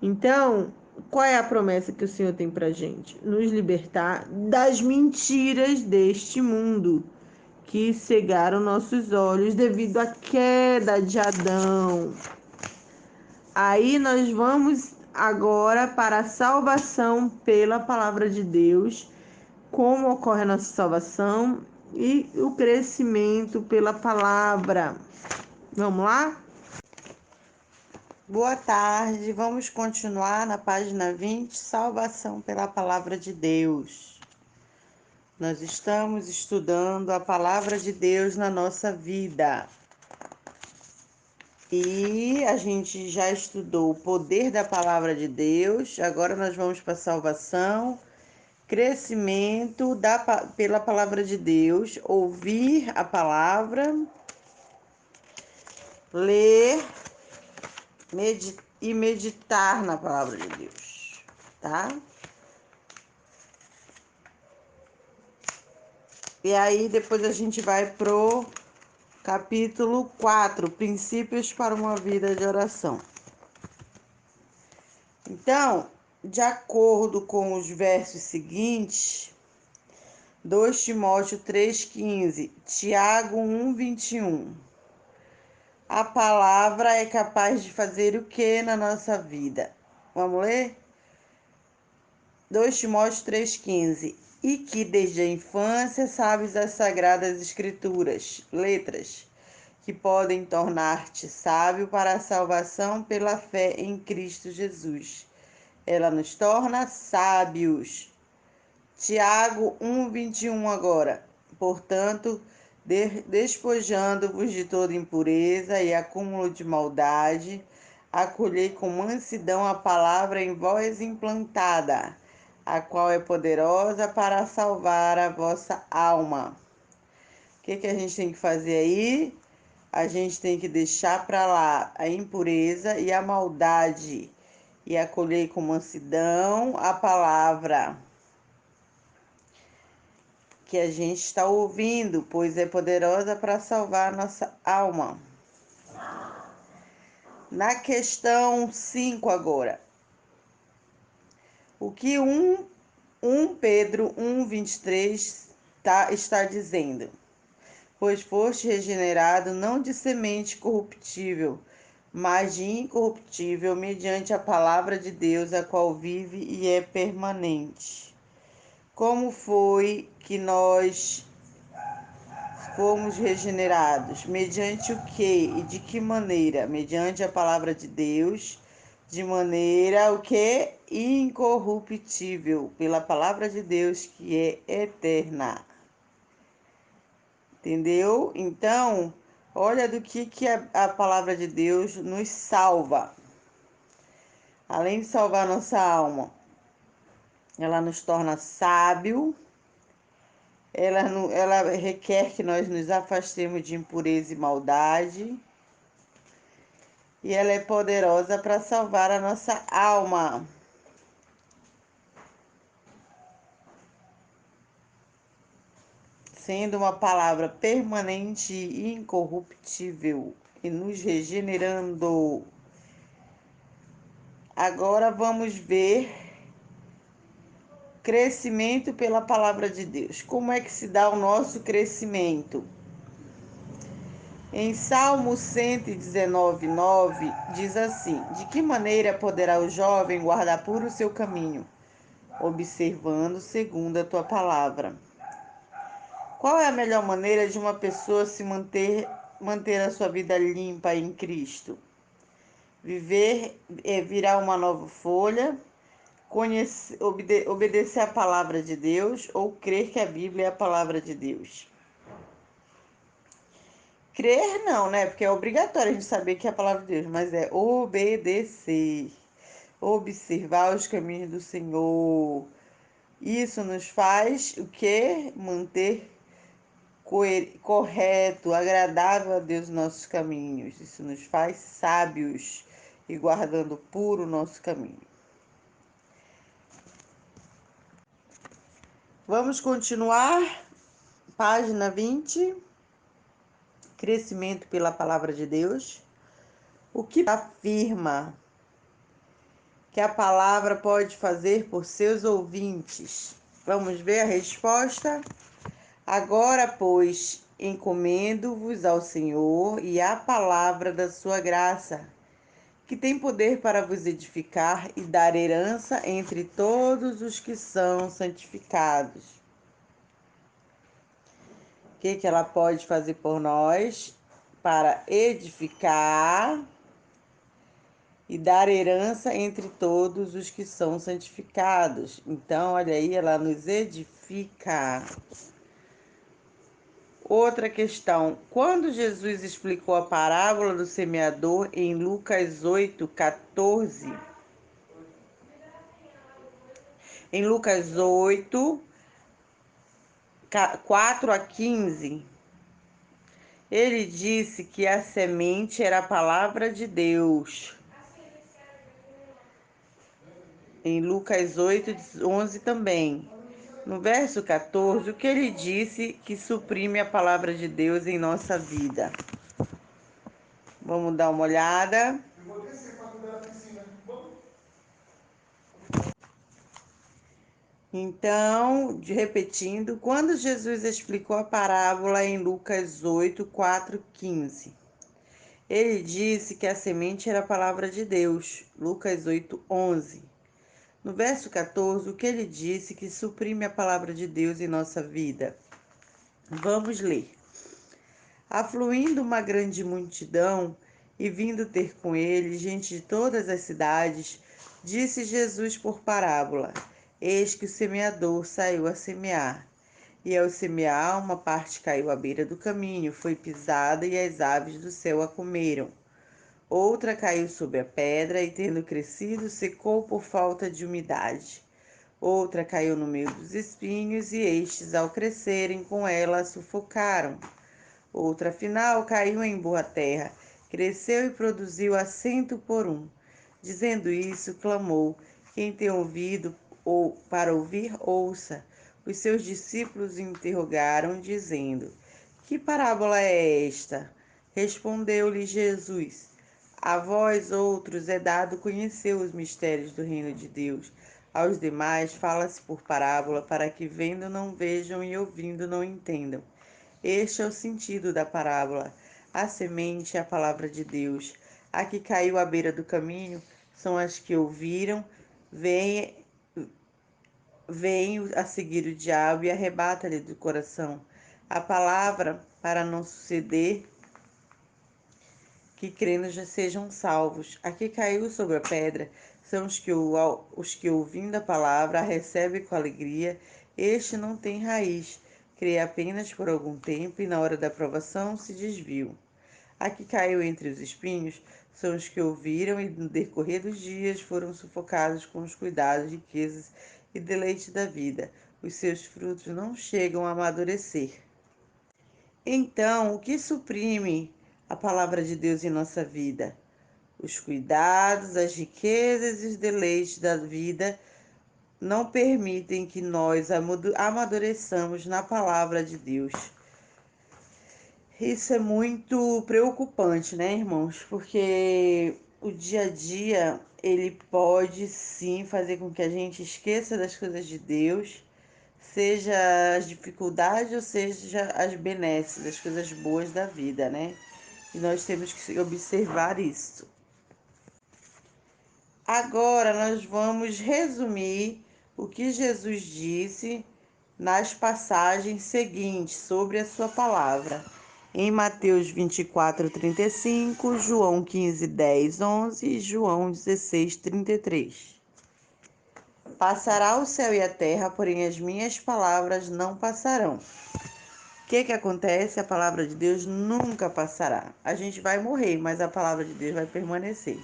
Então, qual é a promessa que o Senhor tem pra gente? Nos libertar das mentiras deste mundo que cegaram nossos olhos devido à queda de Adão. Aí nós vamos agora para a salvação pela palavra de Deus, como ocorre a nossa salvação e o crescimento pela palavra. Vamos lá? Boa tarde, vamos continuar na página 20, salvação pela palavra de Deus. Nós estamos estudando a palavra de Deus na nossa vida. E a gente já estudou o poder da palavra de Deus, agora nós vamos para a salvação, crescimento pela palavra de Deus, ouvir a palavra, ler e meditar na palavra de Deus, tá? E aí depois a gente vai pro capítulo 4, princípios para uma vida de oração. Então, de acordo com os versos seguintes, 2 Timóteo 3,15, Tiago 1,21. A palavra é capaz de fazer o que na nossa vida? Vamos ler? 2 Timóteo 3,15. E que desde a infância sabes as sagradas escrituras, letras, que podem tornar-te sábio para a salvação pela fé em Cristo Jesus. Ela nos torna sábios. Tiago 1,21 agora. Portanto, despojando-vos de toda impureza e acúmulo de maldade, acolhei com mansidão a palavra em vós implantada, a qual é poderosa para salvar a vossa alma. O que a gente tem que fazer aí? A gente tem que deixar para lá a impureza e a maldade e acolher com mansidão a palavra que a gente está ouvindo, pois é poderosa para salvar a nossa alma. Na questão 5 agora. O que 1 Pedro 1,23 está dizendo? Pois foste regenerado não de semente corruptível, mas de incorruptível, mediante a palavra de Deus, a qual vive e é permanente. Como foi que nós fomos regenerados? Mediante o que e de que maneira? Mediante a palavra de Deus, de maneira o que? Incorruptível, pela palavra de Deus que é eterna. Entendeu? Então, olha do que a palavra de Deus nos salva. Além de salvar nossa alma, ela nos torna sábio. Ela requer que nós nos afastemos de impureza e maldade. E ela é poderosa para salvar a nossa alma. Sendo uma palavra permanente e incorruptível e nos regenerando. Agora vamos ver crescimento pela palavra de Deus. Como é que se dá o nosso crescimento? Em Salmo 119:9 diz assim: de que maneira poderá o jovem guardar puro o seu caminho, observando segundo a tua palavra? Qual é a melhor maneira de uma pessoa se manter a sua vida limpa em Cristo? Virar uma nova folha, obedecer a palavra de Deus ou crer que a Bíblia é a palavra de Deus? Crer não, né? Porque é obrigatório a gente saber que é a palavra de Deus, mas é obedecer, observar os caminhos do Senhor. Isso nos faz o quê? Manter correto, agradável a Deus nossos caminhos. Isso nos faz sábios e guardando puro o nosso caminho. Vamos continuar. Página 20. Crescimento pela palavra de Deus. O que afirma que a palavra pode fazer por seus ouvintes? Vamos ver a resposta? Agora, pois, encomendo-vos ao Senhor e à palavra da sua graça, que tem poder para vos edificar e dar herança entre todos os que são santificados. que ela pode fazer por nós? Para edificar e dar herança entre todos os que são santificados. Então, olha aí, ela nos edifica. Outra questão: quando Jesus explicou a parábola do semeador em Lucas 8:14, em Lucas 8, 4-15, ele disse que a semente era a palavra de Deus. Em Lucas 8:11 também. No verso 14, o que ele disse que suprime a palavra de Deus em nossa vida? Vamos dar uma olhada. Então, repetindo, quando Jesus explicou a parábola em Lucas 8:4-15, ele disse que a semente era a palavra de Deus. Lucas 8:11. No verso 14, o que ele disse que suprime a palavra de Deus em nossa vida? Vamos ler. Afluindo uma grande multidão e vindo ter com ele gente de todas as cidades, disse Jesus por parábola: Eis que o semeador saiu a semear. E ao semear, uma parte caiu à beira do caminho, foi pisada e as aves do céu a comeram. Outra caiu sobre a pedra e, tendo crescido, secou por falta de umidade. Outra caiu no meio dos espinhos e estes, ao crescerem com ela, a sufocaram. Outra, afinal, caiu em boa terra, cresceu e produziu a 100 por 1. Dizendo isso, clamou: Quem tem ouvido ou para ouvir, ouça. Os seus discípulos interrogaram, dizendo: Que parábola é esta? Respondeu-lhe Jesus: A vós outros é dado conhecer os mistérios do reino de Deus. Aos demais fala-se por parábola, para que vendo não vejam e ouvindo não entendam. Este é o sentido da parábola. A semente é a palavra de Deus. A que caiu à beira do caminho são as que ouviram, vem a seguir o diabo e arrebata-lhe do coração a palavra, para não suceder que crendo já sejam salvos. A que caiu sobre a pedra são os que ouvindo a palavra, a recebem com alegria. Este não tem raiz, crê apenas por algum tempo e na hora da provação se desviam. A que caiu entre os espinhos são os que ouviram e no decorrer dos dias foram sufocados com os cuidados, riquezas e deleite da vida. Os seus frutos não chegam a amadurecer. Então, o que suprime a palavra de Deus em nossa vida? Os cuidados, as riquezas e os deleites da vida não permitem que nós amadureçamos na palavra de Deus. Isso é muito preocupante, né, irmãos? Porque o dia a dia, ele pode sim fazer com que a gente esqueça das coisas de Deus, seja as dificuldades ou seja as benesses, as coisas boas da vida, né? E nós temos que observar isso. Agora nós vamos resumir o que Jesus disse nas passagens seguintes sobre a sua palavra. Em Mateus 24:35, João 15:10-11 e João 16:33. Passará o céu e a terra, porém as minhas palavras não passarão. O que acontece? A palavra de Deus nunca passará. A gente vai morrer, mas a palavra de Deus vai permanecer.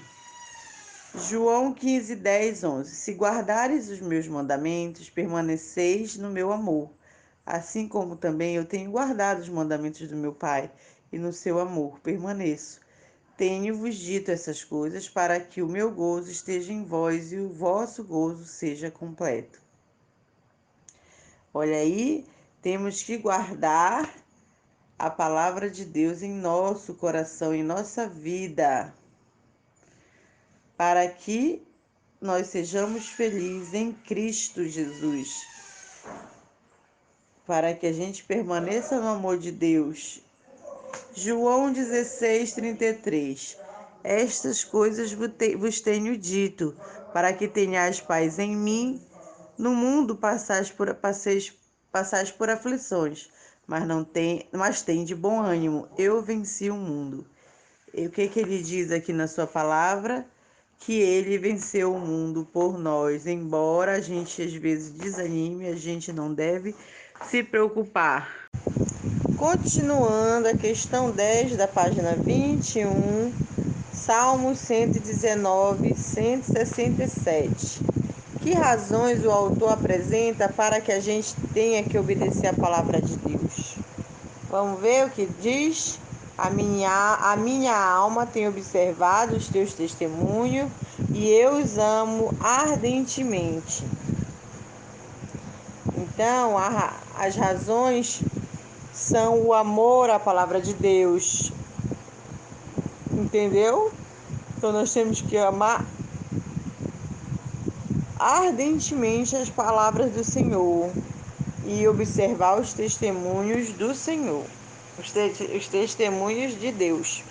João 15:10-11. Se guardares os meus mandamentos, permaneceis no meu amor, assim como também eu tenho guardado os mandamentos do meu Pai, e no seu amor permaneço. Tenho-vos dito essas coisas para que o meu gozo esteja em vós e o vosso gozo seja completo. Olha aí, temos que guardar a palavra de Deus em nosso coração, em nossa vida, para que nós sejamos felizes em Cristo Jesus, para que a gente permaneça no amor de Deus. João 16:33. Estas coisas vos tenho dito, para que tenhais paz em mim. No mundo passais por aflições, mas tem de bom ânimo. Eu venci o mundo. E o que ele diz aqui na sua palavra? Que ele venceu o mundo por nós. Embora a gente às vezes desanime, a gente não deve se preocupar. Continuando a questão 10 da página 21, Salmo 119, 167. Que razões o autor apresenta para que a gente tenha que obedecer a palavra de Deus? Vamos ver o que diz? A minha alma tem observado os teus testemunhos e eu os amo ardentemente. Então, as razões são o amor à palavra de Deus. Entendeu? Então, nós temos que amar ardentemente as palavras do Senhor e observar os testemunhos do Senhor, os testemunhos de Deus.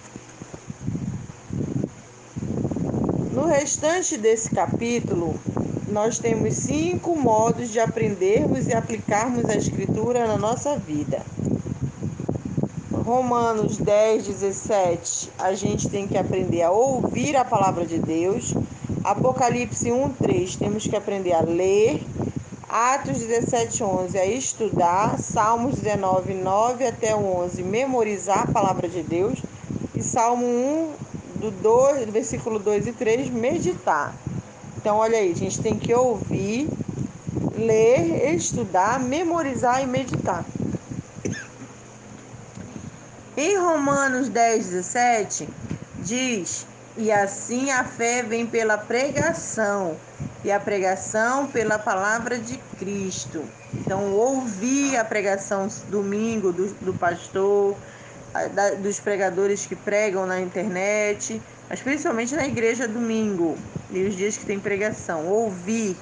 No restante desse capítulo, nós temos 5 modos de aprendermos e aplicarmos a Escritura na nossa vida. Romanos 10, 17, a gente tem que aprender a ouvir a palavra de Deus. Apocalipse 1, 3, temos que aprender a ler. Atos 17, 11, a estudar. Salmos 19, 9 até 11, memorizar a palavra de Deus. E Salmo 1, do versículo 2 e 3, meditar. Então, olha aí, a gente tem que ouvir, ler, estudar, memorizar e meditar. Em Romanos 10, 17, diz: e assim a fé vem pela pregação, e a pregação pela palavra de Cristo. Então, ouvir a pregação domingo do pastor, dos pregadores que pregam na internet, mas principalmente na igreja domingo e os dias que tem pregação. Ouvir.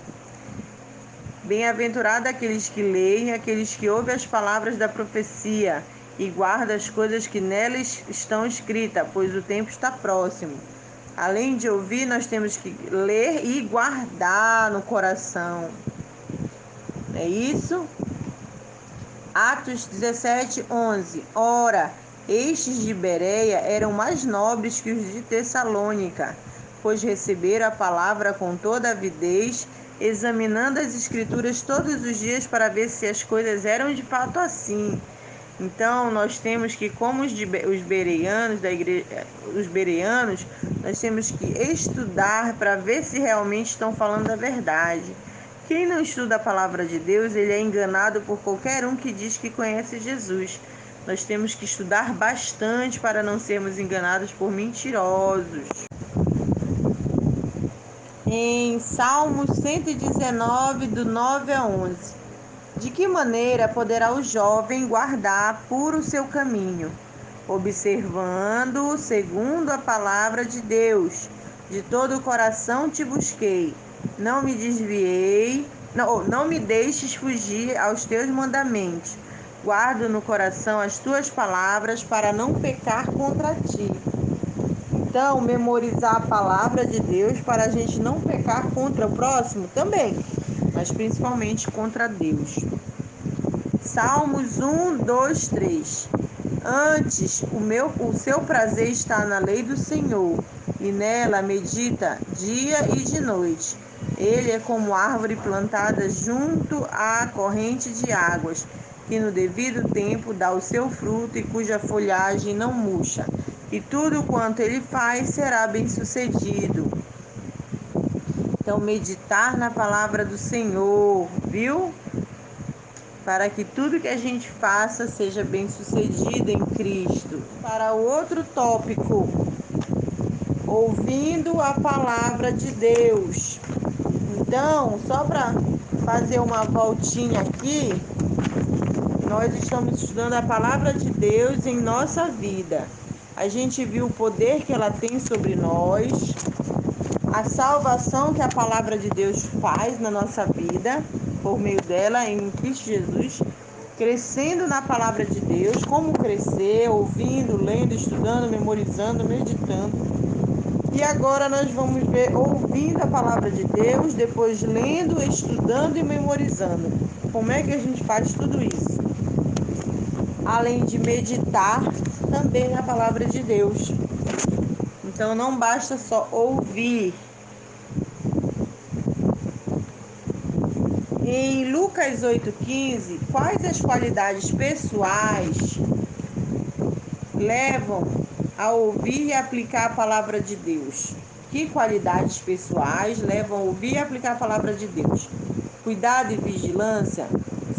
Bem-aventurado aqueles que leem, aqueles que ouvem as palavras da profecia e guardam as coisas que nelas estão escritas, pois o tempo está próximo. Além de ouvir, nós temos que ler e guardar no coração. É isso? Atos 17, 11. Ora, estes de Bereia eram mais nobres que os de Tessalônica, pois receberam a palavra com toda avidez, examinando as Escrituras todos os dias para ver se as coisas eram de fato assim. Então, nós temos que, como os bereanos da igreja, os bereanos, nós temos que estudar para ver se realmente estão falando a verdade. Quem não estuda a palavra de Deus, ele é enganado por qualquer um que diz que conhece Jesus. Nós temos que estudar bastante para não sermos enganados por mentirosos. Em Salmo 119, do 9 a 11. De que maneira poderá o jovem guardar puro o seu caminho? Observando segundo a palavra de Deus. De todo o coração te busquei. Não me desviei, não me deixes fugir aos teus mandamentos. Guardo no coração as tuas palavras para não pecar contra ti. Então, memorizar a palavra de Deus para a gente não pecar contra o próximo também, mas principalmente contra Deus. Salmos 1, 2, 3. Antes, o seu prazer está na lei do Senhor, e nela medita dia e de noite. Ele é como árvore plantada junto à corrente de águas, que no devido tempo dá o seu fruto e cuja folhagem não murcha. E tudo quanto ele faz será bem-sucedido. Então, meditar na palavra do Senhor, viu? Para que tudo que a gente faça seja bem-sucedido em Cristo. Para o outro tópico, ouvindo a palavra de Deus. Então, só para fazer uma voltinha aqui, nós estamos estudando a palavra de Deus em nossa vida. A gente viu o poder que ela tem sobre nós, a salvação que a palavra de Deus faz na nossa vida, por meio dela, em Cristo Jesus, crescendo na palavra de Deus, como crescer, ouvindo, lendo, estudando, memorizando, meditando. E agora nós vamos ver ouvindo a palavra de Deus, depois lendo, estudando e memorizando. Como é que a gente faz tudo isso? além de meditar também na palavra de Deus. Então não basta só ouvir. Em Lucas 8,15, quais as qualidades pessoais levam a ouvir e aplicar a palavra de Deus? Que qualidades pessoais levam a ouvir e aplicar a palavra de Deus? Cuidado e vigilância,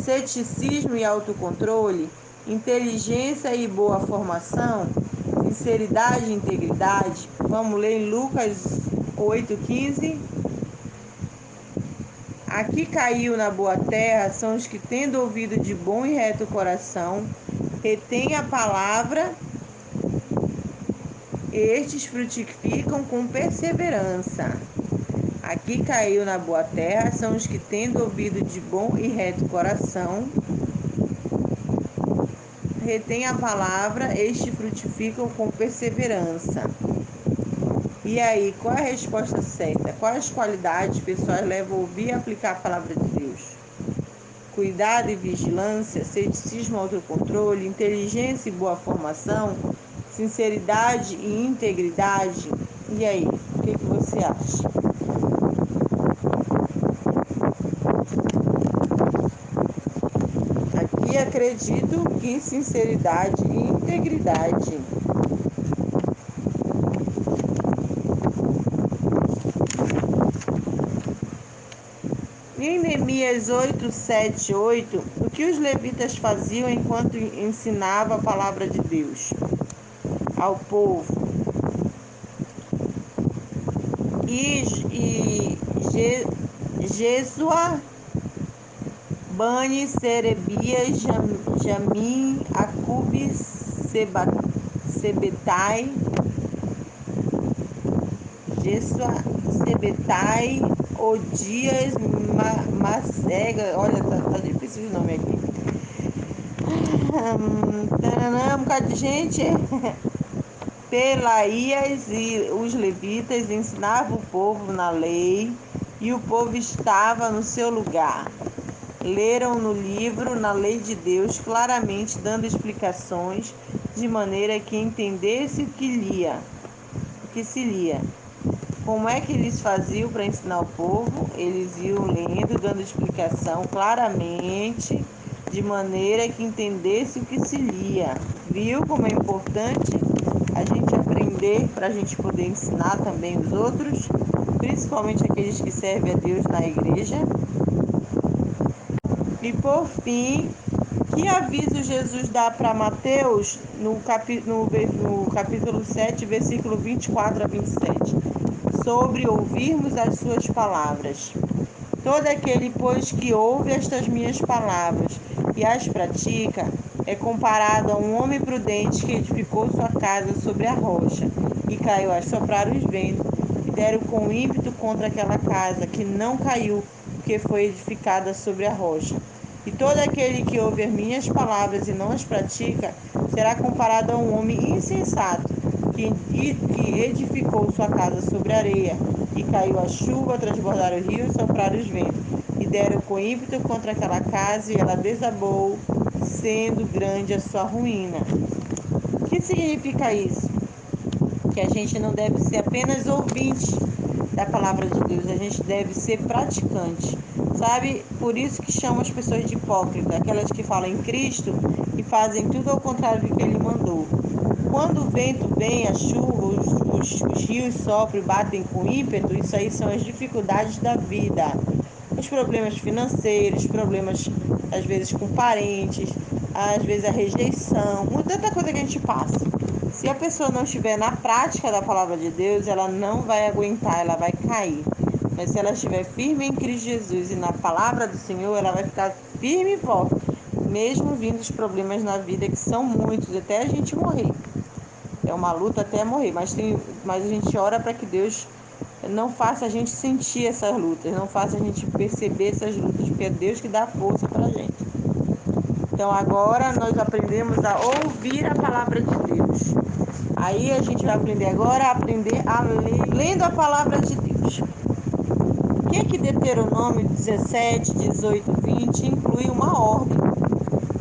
ceticismo e autocontrole, inteligência e boa formação, sinceridade e integridade. Vamos ler em Lucas 8,15. Aqui caiu na boa terra são os que, tendo ouvido de bom e reto coração, retêm a palavra, estes frutificam com perseverança. Aqui caiu na boa terra são os que, tendo ouvido de bom e reto coração, retêm a palavra, estes frutificam com perseverança. E aí, qual é a resposta certa? Quais qualidades pessoais levam a ouvir e aplicar a palavra de Deus? Cuidado e vigilância, ceticismo e autocontrole, inteligência e boa formação, sinceridade e integridade. E aí, o que você acha? Aqui acredito que sinceridade e integridade. Em Neemias 8, 7, 8, o que os levitas faziam enquanto ensinava a palavra de Deus ao povo? Jesua, Bani, Serebias, Jamim, Acube, Sebetai, Jesua, Sebetai, Odias, Macega, olha, tá difícil o nome aqui. Um bocado de gente. Pelaías e os levitas ensinavam o povo na lei, e o povo estava no seu lugar. Leram no livro, na lei de Deus, claramente dando explicações, de maneira que entendesse o que se lia. Como é que eles faziam para ensinar o povo? Eles iam lendo, dando explicação claramente, de maneira que entendesse o que se lia. Viu como é importante a gente aprender para a gente poder ensinar também os outros, principalmente aqueles que servem a Deus na igreja? E por fim, que aviso Jesus dá para Mateus no capítulo 7, versículo 24 a 27, sobre ouvirmos as suas palavras. Todo aquele, pois, que ouve estas minhas palavras e as pratica, é comparado a um homem prudente que edificou sua casa sobre a rocha, e caiu a soprar os ventos, e deram com ímpeto contra aquela casa, que não caiu, porque foi edificada sobre a rocha. E todo aquele que ouve as minhas palavras e não as pratica, será comparado a um homem insensato, que edificou sua casa sobre a areia, e caiu a chuva, transbordaram o rio e sopraram os ventos, e deram com ímpeto contra aquela casa, e ela desabou, sendo grande a sua ruína. O que significa isso? Que a gente não deve ser apenas ouvinte da palavra de Deus, a gente deve ser praticante, sabe? Por isso que chamam as pessoas de hipócritas, aquelas que falam em Cristo e fazem tudo ao contrário do que Ele mandou. Quando o vento vem, a chuva, os rios sopram e batem com ímpeto, isso aí são as dificuldades da vida. Os problemas financeiros, problemas às vezes com parentes, às vezes a rejeição, tanta coisa que a gente passa. Se a pessoa não estiver na prática da palavra de Deus, ela não vai aguentar, ela vai cair. Mas se ela estiver firme em Cristo Jesus e na palavra do Senhor, ela vai ficar firme e forte, mesmo vindo os problemas na vida, que são muitos, até a gente morrer. É uma luta até morrer, mas a gente ora para que Deus não faça a gente sentir essas lutas, não faça a gente perceber essas lutas, porque é Deus que dá força para a gente. Então agora nós aprendemos a ouvir a palavra de Deus. Aí a gente vai aprender agora a ler, lendo a palavra de Deus. O que Deuteronômio 17, 18, 20 inclui uma ordem.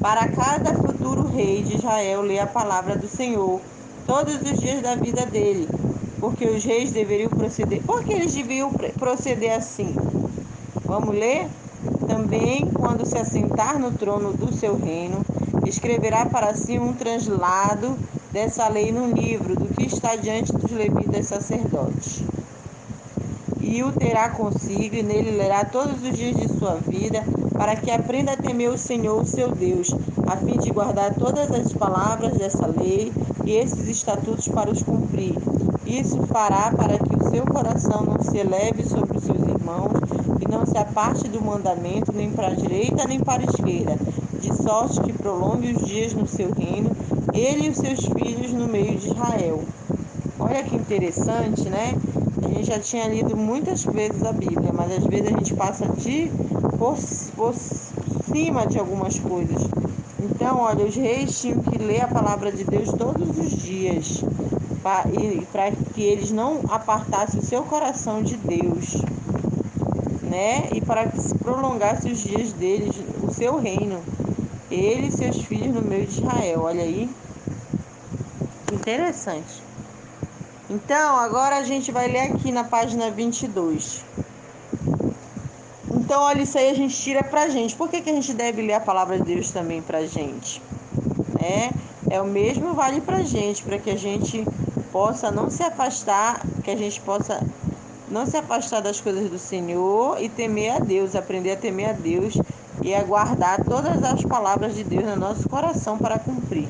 para cada futuro rei de Israel ler a palavra do Senhor todos os dias da vida dele, porque os reis deveriam proceder. Por que eles deviam proceder assim? Vamos ler? Também, quando se assentar no trono do seu reino, escreverá para si um translado dessa lei no livro, do que está diante dos levitas sacerdotes. E o terá consigo, e nele lerá todos os dias de sua vida, para que aprenda a temer o Senhor, o seu Deus, a fim de guardar todas as palavras dessa lei e esses estatutos para os cumprir. Isso fará para que o seu coração não se eleve sobre os seus irmãos, e não se aparte do mandamento, nem para a direita, nem para a esquerda, de sorte que prolongue os dias no seu reino, ele e os seus filhos no meio de Israel. Olha que interessante, né? A gente já tinha lido muitas vezes a Bíblia, mas às vezes a gente passa por cima de algumas coisas. Então, olha, os reis tinham que ler a palavra de Deus todos os dias, para que eles não apartassem o seu coração de Deus, né? E para que se prolongasse os dias deles, o seu reino, ele e seus filhos no meio de Israel. Olha aí, interessante. Então, agora a gente vai ler aqui na página 22. Então, olha, isso aí a gente tira pra gente. Por que a gente deve ler a palavra de Deus também pra gente? É o mesmo vale pra gente, para que a gente possa não se afastar, que a gente possa não se afastar das coisas do Senhor e temer a Deus, aprender a temer a Deus e a guardar todas as palavras de Deus no nosso coração para cumprir.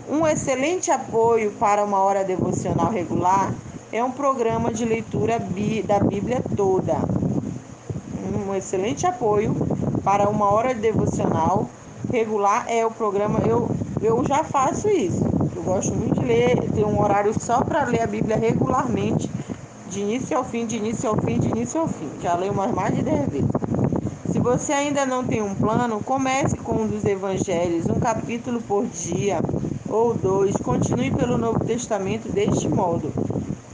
Um excelente apoio para uma hora devocional regular é um programa de leitura da Bíblia toda. Um excelente apoio para uma hora devocional regular é o programa. Eu já faço isso. Eu gosto muito de ler, ter um horário só para ler a Bíblia regularmente, de início ao fim, de início ao fim, de início ao fim. Já leio mais de 10 vezes. Se você ainda não tem um plano, comece com um dos evangelhos, um capítulo por dia ou 2. Continue pelo Novo Testamento deste modo.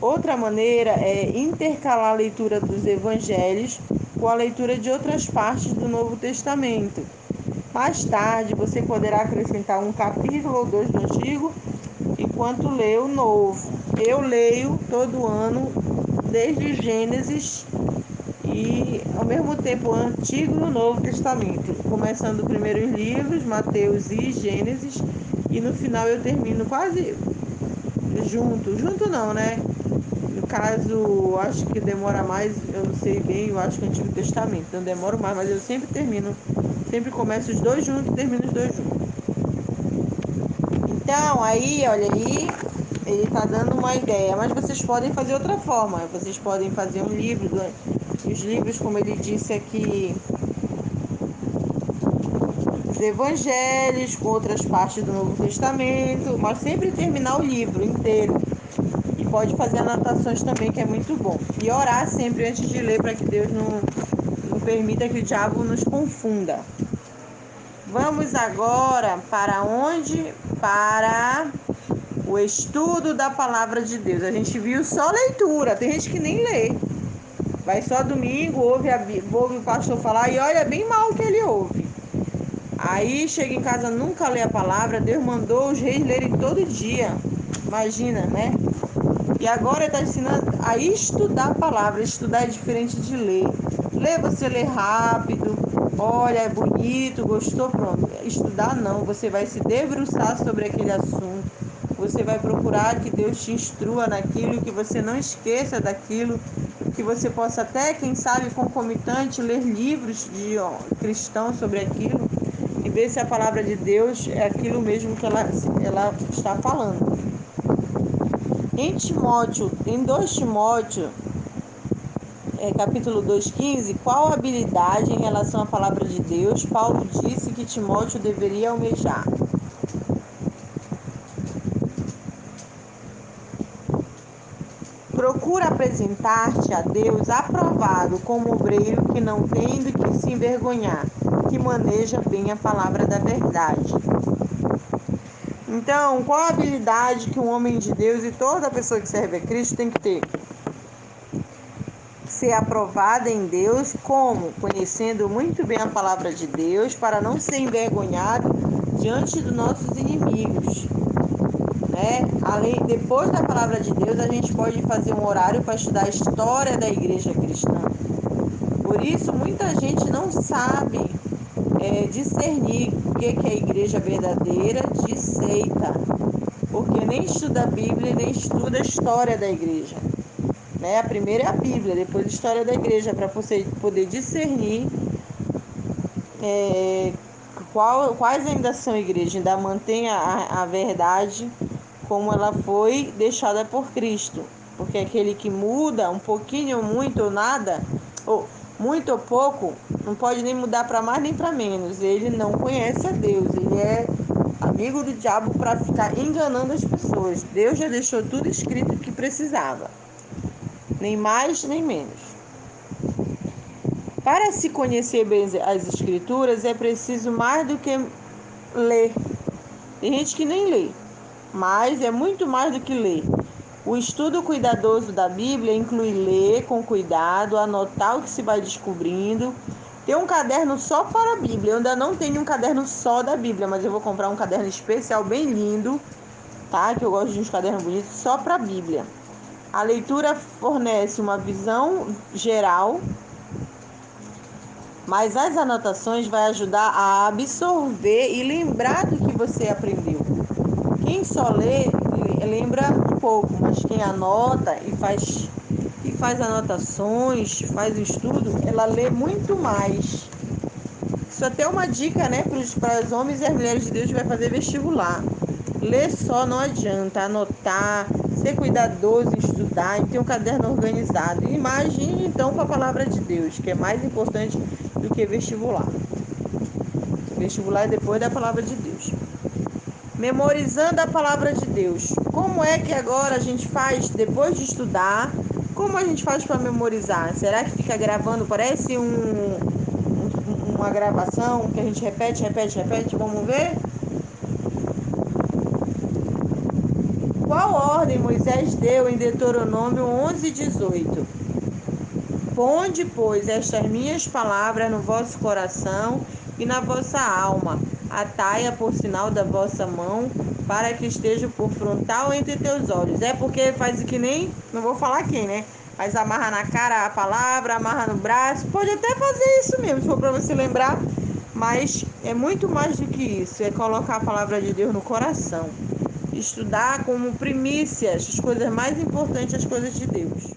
Outra maneira é intercalar a leitura dos evangelhos com a leitura de outras partes do Novo Testamento. Mais tarde, você poderá acrescentar um capítulo ou 2 do Antigo enquanto lê o Novo. Eu leio todo ano, desde Gênesis e ao mesmo tempo o Antigo e o Novo Testamento, começando primeiro os livros, Mateus e Gênesis, e no final eu termino quase junto não, né? No caso, acho que demora mais, eu não sei bem, eu acho que o Antigo Testamento, então demora mais, mas eu sempre começo os dois juntos e termino os dois juntos. Então, aí, olha aí, ele tá dando uma ideia, mas vocês podem fazer outra forma, vocês podem fazer um livro, os livros, como ele disse aqui, os evangelhos, com outras partes do Novo Testamento, mas sempre terminar o livro inteiro. E pode fazer anotações também, que é muito bom. E orar sempre antes de ler, para que Deus não permita que o diabo nos confunda. Vamos agora para onde? Para o estudo da palavra de Deus. A gente viu só leitura, tem gente que nem lê. Vai só domingo, ouve o pastor falar e olha bem mal o que ele ouve. Aí chega em casa, nunca lê a palavra. Deus mandou os reis lerem todo dia. Imagina, né? E agora está ensinando a estudar a palavra. Estudar é diferente de ler. Ler, você lê rápido. Olha, é bonito, gostou, pronto. Estudar não, você vai se debruçar sobre aquele assunto. Você vai procurar que Deus te instrua naquilo, que você não esqueça daquilo, que você possa até, quem sabe, concomitante, ler livros de cristãos sobre aquilo e ver se a palavra de Deus é aquilo mesmo que ela está falando. Em 2 Timóteo, capítulo 2,15, qual habilidade em relação à palavra de Deus Paulo disse que Timóteo deveria almejar? Procura apresentar-te a Deus aprovado como obreiro que não tem do que se envergonhar, que maneja bem a palavra da verdade. Então, qual a habilidade que um homem de Deus e toda pessoa que serve a Cristo tem que ter? ser aprovada em Deus, como? Conhecendo muito bem a palavra de Deus, para não ser envergonhado diante dos nossos inimigos. Depois da palavra de Deus, a gente pode fazer um horário para estudar a história da igreja cristã. Por isso, muita gente não sabe discernir o que é a igreja verdadeira de seita, porque nem estuda a Bíblia, nem estuda a história da igreja. A primeira é a Bíblia, depois a história da igreja, para você poder discernir quais ainda são igrejas, ainda mantém a verdade como ela foi deixada por Cristo. Porque aquele que muda um pouquinho, muito ou nada, ou muito ou pouco, não pode nem mudar para mais nem para menos. Ele não conhece a Deus, ele é amigo do diabo para ficar enganando as pessoas. Deus já deixou tudo escrito que precisava, nem mais nem menos. Para se conhecer bem as escrituras é preciso mais do que ler. Tem gente que nem lê, mas é muito mais do que ler. O estudo cuidadoso da Bíblia inclui ler com cuidado, anotar o que se vai descobrindo, ter um caderno só para a Bíblia. Eu ainda não tenho um caderno só da Bíblia, mas eu vou comprar um caderno especial bem lindo, tá? Que eu gosto de uns cadernos bonitos só para a Bíblia. A leitura fornece uma visão geral, mas as anotações vai ajudar a absorver e lembrar do que você aprendeu. Quem só lê, lembra um pouco, mas quem anota e faz anotações, faz estudo, ela lê muito mais. Isso até é uma dica, para os homens e as mulheres de Deus que vai fazer vestibular. Ler só não adianta, anotar, ser cuidadoso em estudar, em ter um caderno organizado. E imagine então com a palavra de Deus, que é mais importante do que vestibular. Vestibular é depois da palavra de Deus. Memorizando a palavra de Deus. Como é que agora a gente faz depois de estudar? Como a gente faz para memorizar? Será que fica gravando? Parece uma gravação que a gente repete? Vamos ver? Qual ordem Moisés deu em Deuteronômio 11:18? Ponde, pois, estas minhas palavras no vosso coração e na vossa alma. Atai-a por sinal da vossa mão, para que esteja por frontal entre teus olhos. É porque faz que nem, não vou falar quem, mas amarra na cara a palavra, amarra no braço. Pode até fazer isso mesmo, se for para você lembrar. Mas é muito mais do que isso. É colocar a palavra de Deus no coração. Estudar como primícias, as coisas mais importantes, as coisas de Deus.